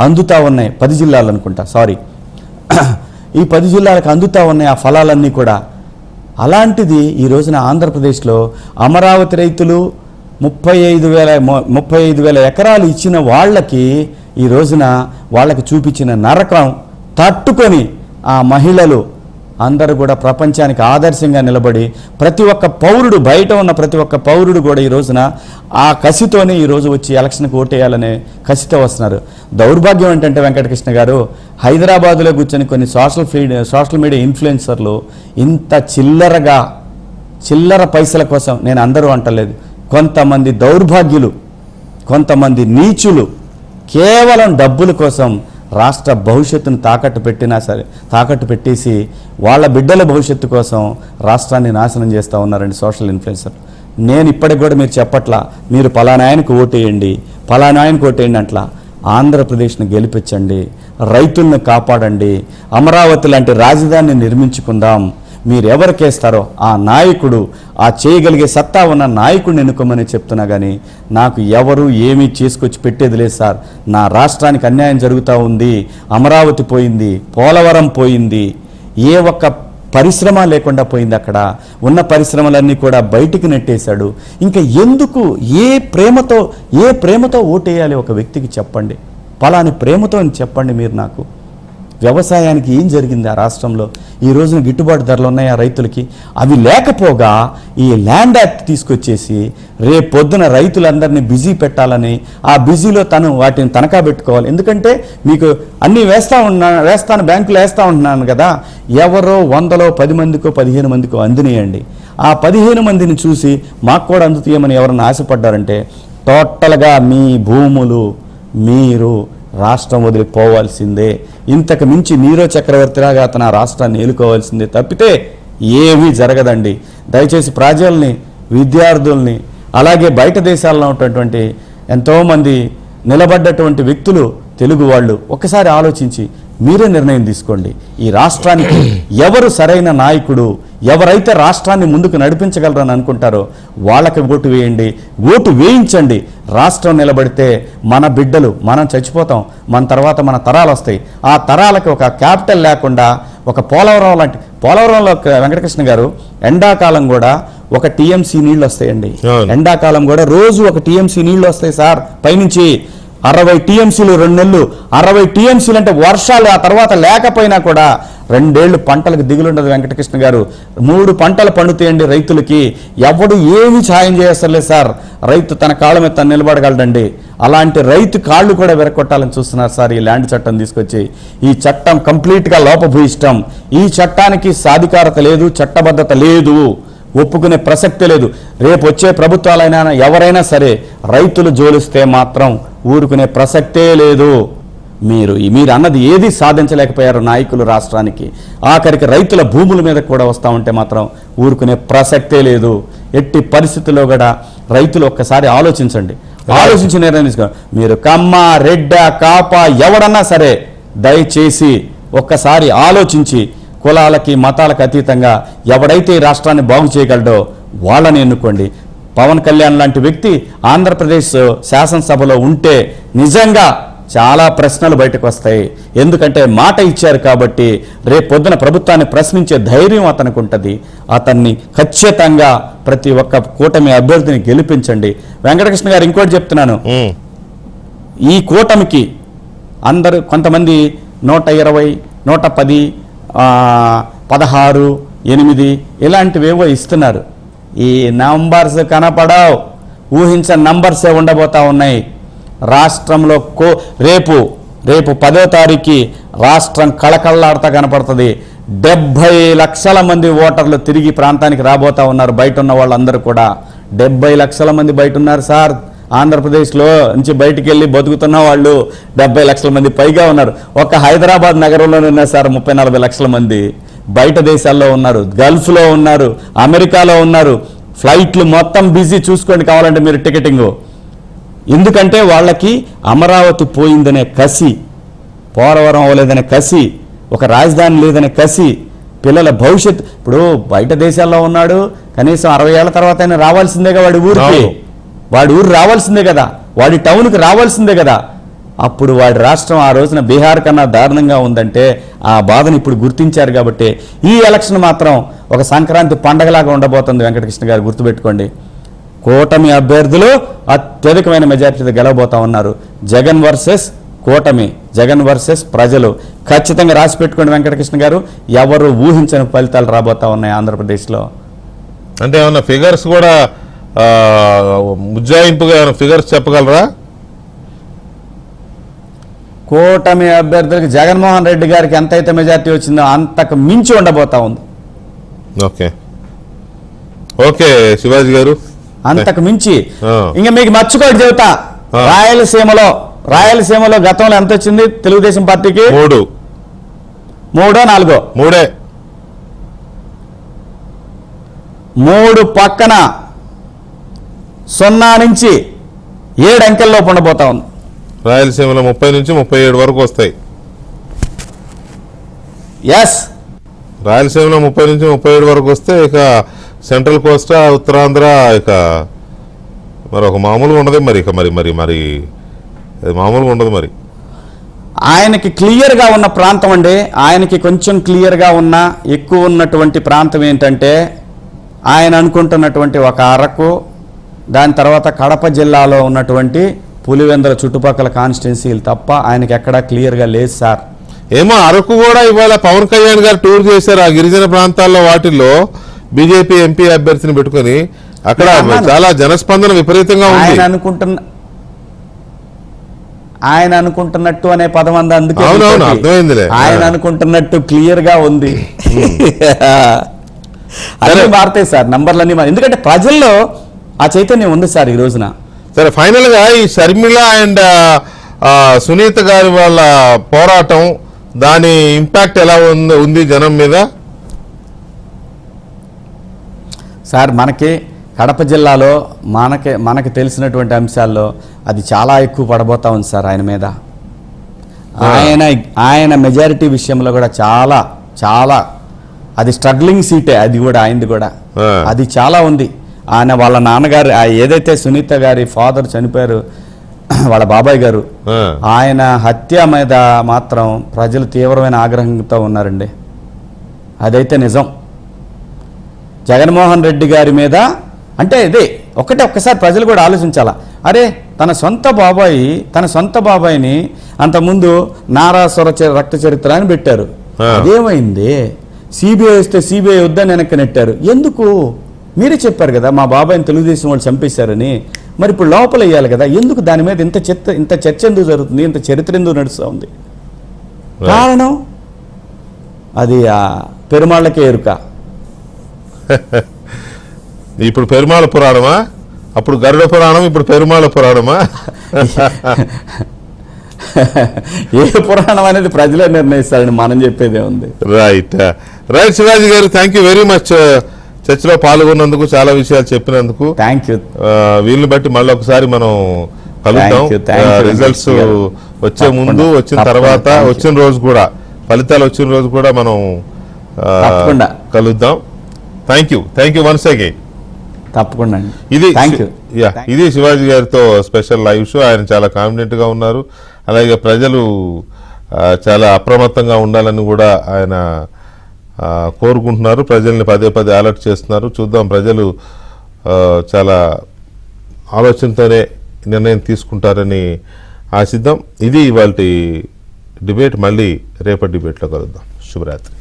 అందుతూ ఉన్నాయి. 10 జిల్లాలు అనుకుంటా, సారీ, ఈ 10 జిల్లాలకు అందుతూ ఉన్నాయి ఆ ఫలాలన్నీ కూడా. అలాంటిది ఈ రోజున ఆంధ్రప్రదేశ్లో అమరావతి రైతులు 35,000 ఎకరాలు ఇచ్చిన వాళ్ళకి ఈ రోజున వాళ్ళకి చూపించిన నరకం తట్టుకొని ఆ మహిళలు అందరూ కూడా ప్రపంచానికి ఆదర్శంగా నిలబడి ప్రతి ఒక్క పౌరుడు, బయట ఉన్న ప్రతి ఒక్క పౌరుడు కూడా ఈ రోజున ఆ కసితోనే ఈరోజు వచ్చి ఎలక్షన్కి ఓటేయాలనే కసితో వస్తున్నారు. దౌర్భాగ్యం ఏంటంటే వెంకటకృష్ణ గారు, హైదరాబాదులో కూర్చొని కొన్ని సోషల్ మీడియా ఇన్ఫ్లుయెన్సర్లు ఇంత చిల్లర పైసల కోసం, నేను అందరూ అంటలేదు, కొంతమంది దౌర్భాగ్యులు, కొంతమంది నీచులు కేవలం డబ్బుల కోసం రాష్ట్ర భవిష్యత్తును తాకట్టు పెట్టేసి వాళ్ళ బిడ్డల భవిష్యత్తు కోసం రాష్ట్రాన్ని నాశనం చేస్తూ ఉన్నారండి సోషల్ ఇన్ఫ్లుయెన్సర్. నేను ఇప్పటికి కూడా మీరు చెప్పట్లా, మీరు పలానా ఆయనకు ఓటేయండి, పలానా ఆయనకు ఓటేయండి అట్లా. ఆంధ్రప్రదేశ్ని గెలిపించండి, రైతులను కాపాడండి, అమరావతి లాంటి రాజధానిని నిర్మించుకుందాం. మీరు ఎవరికేస్తారో ఆ నాయకుడు, ఆ చేయగలిగే సత్తా ఉన్న నాయకుడిని ఎన్నుకోమని చెప్తున్నా. కానీ నాకు ఎవరు ఏమీ చేసుకొచ్చి పెట్టేది లేదు సార్. నా రాష్ట్రానికి అన్యాయం జరుగుతూ ఉంది. అమరావతి పోయింది, పోలవరం పోయింది, ఏ ఒక్క పరిశ్రమ లేకుండా పోయింది. అక్కడ ఉన్న పరిశ్రమలన్నీ కూడా బయటికి నెట్టేశాడు. ఇంకా ఎందుకు? ఏ ప్రేమతో ఓటేయాలి ఒక వ్యక్తికి చెప్పండి? పలాని ప్రేమతో అని చెప్పండి మీరు నాకు. వ్యవసాయానికి ఏం జరిగింది ఆ రాష్ట్రంలో? ఈ రోజున గిట్టుబాటు ధరలు ఉన్నాయి ఆ రైతులకి. అవి లేకపోగా ఈ ల్యాండ్ యాక్ట్ తీసుకొచ్చేసి రేపు పొద్దున రైతులందరినీ బిజీ పెట్టాలని, ఆ బిజీలో వాటిని తనఖా పెట్టుకోవాలి. ఎందుకంటే మీకు అన్నీ వేస్తాను బ్యాంకులో వేస్తూ ఉంటున్నాను కదా. ఎవరో 100లో 10 మందికో 15 మందికో అందినేయండి. ఆ 15 మందిని చూసి మాకు కూడా అందుతాయమని ఎవరన్నా ఆశపడ్డారంటే టోటల్గా మీ భూములు మీరు రాష్ట్రం వదిలిపోవాల్సిందే. ఇంతకు మించి నీరో చక్రవర్తిలాగా అతను ఆ రాష్ట్రాన్ని ఏలుకోవాల్సిందే తప్పితే ఏమీ జరగదండి. దయచేసి ప్రజల్ని, విద్యార్థుల్ని, అలాగే బయట దేశాల్లో ఉన్నటువంటి ఎంతోమంది నిలబడ్డటువంటి వ్యక్తులు తెలుగు వాళ్ళు. ఒక్కసారి ఆలోచించి మీరే నిర్ణయం తీసుకోండి. ఈ రాష్ట్రానికి ఎవరు సరైన నాయకుడు, ఎవరైతే రాష్ట్రాన్ని ముందుకు నడిపించగలరని అనుకుంటారో వాళ్ళకి ఓటు వేయండి, ఓటు వేయించండి. రాష్ట్రం నిలబడితే మన బిడ్డలు, మనం చచ్చిపోతాం, మన తర్వాత మన తరాలు వస్తాయి. ఆ తరాలకి ఒక క్యాపిటల్ లేకుండా ఒక పోలవరం లాంటి, పోలవరంలో వెంకటకృష్ణ గారు ఎండాకాలం కూడా ఒక టీఎంసీ నీళ్లు వస్తాయండి. ఎండాకాలం కూడా రోజు ఒక టీఎంసీ నీళ్లు వస్తాయి సార్ పైనుంచి. 60 టీఎంసీలు 2 నెలలు, 60 టీఎంసీలు అంటే వర్షాలు ఆ తర్వాత లేకపోయినా కూడా 2 ఏళ్ళు పంటలకు దిగులుండదు వెంకటకృష్ణ గారు. 3 పంటలు పండుతాయండి రైతులకి. ఎవడు ఏమి సాయం చేస్తలేదు సార్. రైతు తన కాళ్ళ మీద తను నిలబడగలడండి. అలాంటి రైతు కాళ్ళు కూడా విరగొట్టాలని చూస్తున్నారు సార్ ఈ ల్యాండ్ చట్టం తీసుకొచ్చి. ఈ చట్టం కంప్లీట్గా లోపభూయిష్టం. ఈ చట్టానికి సాధికారత లేదు, చట్టబద్ధత లేదు, ఒప్పుకునే ప్రసక్తే లేదు. రేపు వచ్చే ప్రభుత్వాలైనా ఎవరైనా సరే రైతులు జోలిస్తే మాత్రం ఊరుకునే ప్రసక్తే లేదు. మీరు అన్నది ఏది సాధించలేకపోయారు నాయకులు రాష్ట్రానికి. ఆఖరికి రైతుల భూముల మీద కూడా వస్తూ ఉంటే మాత్రం ఊరుకునే ప్రసక్తే లేదు. ఎట్టి పరిస్థితుల్లో కూడా రైతులు ఒక్కసారి ఆలోచించండి, ఆలోచించి నిర్ణయం తీసుకోండి. మీరు కమ్మ, రెడ్డ, కాప ఎవడన్నా సరే దయచేసి ఒక్కసారి ఆలోచించి కులాలకి మతాలకు అతీతంగా ఎవడైతే ఈ రాష్ట్రాన్ని బాగు చేయగలడో వాళ్ళని ఎన్నుకోండి. పవన్ కళ్యాణ్ లాంటి వ్యక్తి ఆంధ్రప్రదేశ్ శాసనసభలో ఉంటే నిజంగా చాలా ప్రశ్నలు బయటకు వస్తాయి. ఎందుకంటే మాట ఇచ్చారు కాబట్టి రేపు పొద్దున ప్రభుత్వాన్ని ప్రశ్నించే ధైర్యం అతనికి ఉంటుంది. అతన్ని ఖచ్చితంగా ప్రతి ఒక్క కూటమి అభ్యర్థిని గెలిపించండి. వెంకటకృష్ణ గారు ఇంకోటి చెప్తున్నాను, ఈ కూటమికి అందరూ కొంతమంది 120, 110, 16, 8 ఇలాంటివేవో ఇస్తున్నారు. ఈ నంబర్స్ కనపడవు, ఊహించని నంబర్సే ఉండబోతా ఉన్నాయి. రాష్ట్రంలో రేపు 10వ తారీఖు రాష్ట్రం కళకళలాడుతా కనపడుతుంది. 70 లక్షల మంది ఓటర్లు తిరిగి ప్రాంతానికి రాబోతా ఉన్నారు. బయట ఉన్న వాళ్ళందరూ కూడా 70 లక్షల మంది బయట ఉన్నారు సార్. ఆంధ్రప్రదేశ్లో నుంచి బయటికి వెళ్ళి బతుకుతున్న వాళ్ళు 70 లక్షల మంది పైగా ఉన్నారు. ఒక హైదరాబాద్ నగరంలోనే ఉన్నారు సార్ 30-40 లక్షల మంది. బయట దేశాల్లో ఉన్నారు, గల్ఫ్లో ఉన్నారు, అమెరికాలో ఉన్నారు. ఫ్లైట్లు మొత్తం బిజీ, చూసుకోండి కావాలంటే మీరు టికెటింగ్. ఎందుకంటే వాళ్ళకి అమరావతి పోయిందనే కసి, పోలవరం అవ్వలేదనే కసి, ఒక రాజధాని లేదనే కసి, పిల్లల భవిష్యత్తు. ఇప్పుడు బయట దేశాల్లో ఉన్నాడు, కనీసం 60 ఏళ్ల తర్వాత అయినా రావాల్సిందేగా వాడి ఊరికి. వాడి ఊరు రావాల్సిందే కదా, వాడి టౌన్కి రావాల్సిందే కదా. అప్పుడు వాడి రాష్ట్రం ఆ రోజున బీహార్ కన్నా దారుణంగా ఉందంటే ఆ బాధను ఇప్పుడు గుర్తించారు. కాబట్టి ఈ ఎలక్షన్ మాత్రం ఒక సంక్రాంతి పండగలాగా ఉండబోతుంది వెంకటకృష్ణ గారు, గుర్తుపెట్టుకోండి. కూటమి అభ్యర్థులు అత్యధికమైన మెజారిటీతో గెలవబోతా ఉన్నారు. జగన్ వర్సెస్ కూటమి, జగన్ వర్సెస్ ప్రజలు. ఖచ్చితంగా రాసి పెట్టుకోండి వెంకటకృష్ణ గారు. ఎవరు ఊహించని ఫలితాలు రాబోతా ఉన్నాయి ఆంధ్రప్రదేశ్లో. అంటే ఏమన్నా ఫిగర్స్ కూడా ముజ్జాయింపుగా ఏమైనా ఫిగర్స్ చెప్పగలరా? కూటమి అభ్యర్థులకు జగన్మోహన్ రెడ్డి గారికి ఎంతైతే మెజార్టీ వచ్చిందో అంతకు మించి ఉండబోతా ఉంది. ఓకే ఓకే శివాజీ గారు, అంతకు మించి. ఇంకా మీకు మర్చిపోయి చెబుతా, రాయలసీమలో గతంలో ఎంత వచ్చింది తెలుగుదేశం పార్టీకి? 3, 4 3 పక్కన 0 నుంచి 7 అంకెల్లో ఉండబోతా ఉంది. రాయలసీమలో 30 నుంచి 37 వరకు వస్తాయి. ఎస్, రాయలసీమలో 30 నుంచి 37 వరకు వస్తే ఇక సెంట్రల్ కోస్టా, ఉత్తరాంధ్ర ఇక మరి ఒక మామూలుగా ఉండదు. మరి ఇక మరి మరి మరి మామూలుగా ఉండదు. మరి ఆయనకి క్లియర్గా ఉన్న ప్రాంతం అండి, ఆయనకి కొంచెం క్లియర్గా ఉన్న ఎక్కువ ఉన్నటువంటి ప్రాంతం ఏంటంటే ఆయన అనుకుంటున్నటువంటి ఒక అరకు, దాని తర్వాత కడప జిల్లాలో ఉన్నటువంటి పులివెందుల చుట్టుపక్కల కాన్స్టిట్యున్సీలు తప్ప ఆయనకి ఎక్కడా క్లియర్గా లేదు సార్. ఏమో అరకు కూడా ఇవాళ పవన్ కళ్యాణ్ గారు టూర్ చేశారు. ఆ గిరిజన ప్రాంతాల్లో వాటిల్లో బీజేపీ ఎంపీ అభ్యర్థిని పెట్టుకుని అక్కడ చాలా జనస్పందన విపరీతంగా ఉంది. ఆయన అనుకుంటున్నట్టు అనే పదం అంది, అందుకే అర్థమైందిలే. ఆయన అనుకుంటున్నట్టు క్లియర్ గా ఉంది. అదే మారుతాయి సార్ నంబర్లన్నీ, ఎందుకంటే ప్రజల్లో ఆ చైతన్యం ఉంది సార్ ఈ రోజున. సరే, ఫైనల్ గా ఈ షర్మిల అండ్ సునీత గారి వాళ్ళ పోరాటం, దాని ఇంపాక్ట్ ఎలా ఉంది జనం మీద? సార్ మనకి కడప జిల్లాలో మనకి తెలిసినటువంటి అంశాల్లో అది చాలా ఎక్కువ పడబోతా ఉంది సార్ ఆయన మీద. ఆయన మెజారిటీ విషయంలో కూడా చాలా చాలా అది స్ట్రగ్లింగ్ సీటే, అది కూడా ఆయనది కూడా అది చాలా ఉంది. ఆయన వాళ్ళ నాన్నగారు ఏదైతే సునీత గారి ఫాదర్ చనిపోయారు, వాళ్ళ బాబాయ్ గారు, ఆయన హత్య మీద మాత్రం ప్రజలు తీవ్రమైన ఆగ్రహంతో ఉన్నారండి. అదైతే నిజం. జగన్మోహన్ రెడ్డి గారి మీద అంటే ఇదే ఒక్కసారి ప్రజలు కూడా ఆలోచించాలా. అరే తన సొంత బాబాయిని అంతకుముందు నారాసుర రక్త చరిత్ర అని పెట్టారు. అదేమైంది? సిబిఐ వస్తే సిబిఐ వద్దని వెనక్కి నెట్టారు. ఎందుకు? మీరే చెప్పారు కదా మా బాబాయిని తెలుగుదేశం వాళ్ళు చంపేశారని. మరి ఇప్పుడు లోపల వేయాలి కదా. ఎందుకు దాని మీద ఇంత చర్చ ఎందుకు జరుగుతుంది? ఇంత చరిత్ర ఎందుకు నడుస్తూ ఉంది? కారణం అది ఆ పెరుమాళ్ళకే ఎరుక. ఇప్పుడు పెరుమాళ పురాణమా, అప్పుడు గరుడ పురాణం, ఇప్పుడు పెరుమాళ పురాణమా? ఏ పురాణం అనేది ప్రజలే నిర్ణయిస్తారని మనం చెప్పేదే ఉంది. రైట్ శివాజీ గారు, థ్యాంక్ యూ వెరీ మచ్. చర్చలో పాల్గొన్నందుకు, చాలా విషయాలు చెప్పినందుకు థ్యాంక్ యూ. వీళ్ళని బట్టి మళ్ళీ ఒకసారి మనం కలుద్దాం. రిజల్ట్స్ వచ్చే ముందు, వచ్చిన తర్వాత, వచ్చిన రోజు కూడా, ఫలితాలు వచ్చిన రోజు కూడా మనం కలుద్దాం. Thank you once again. తప్పకుండా. ఇది శివాజీ గారితో స్పెషల్ లైవ్ షో. ఆయన చాలా కాన్ఫిడెంట్ గా ఉన్నారు. అలాగే ప్రజలు చాలా అప్రమత్తంగా ఉండాలని కూడా ఆయన కోరుకుంటున్నారు. ప్రజల్ని పదే అలర్ట్ చేస్తున్నారు. చూద్దాం, ప్రజలు చాలా ఆలోచనతోనే నిర్ణయం తీసుకుంటారని ఆశిద్దాం. ఇది ఇవాల్టి డిబేట్. మళ్ళీ రేపటి డిబేట్లో కలుద్దాం. శుభరాత్రి.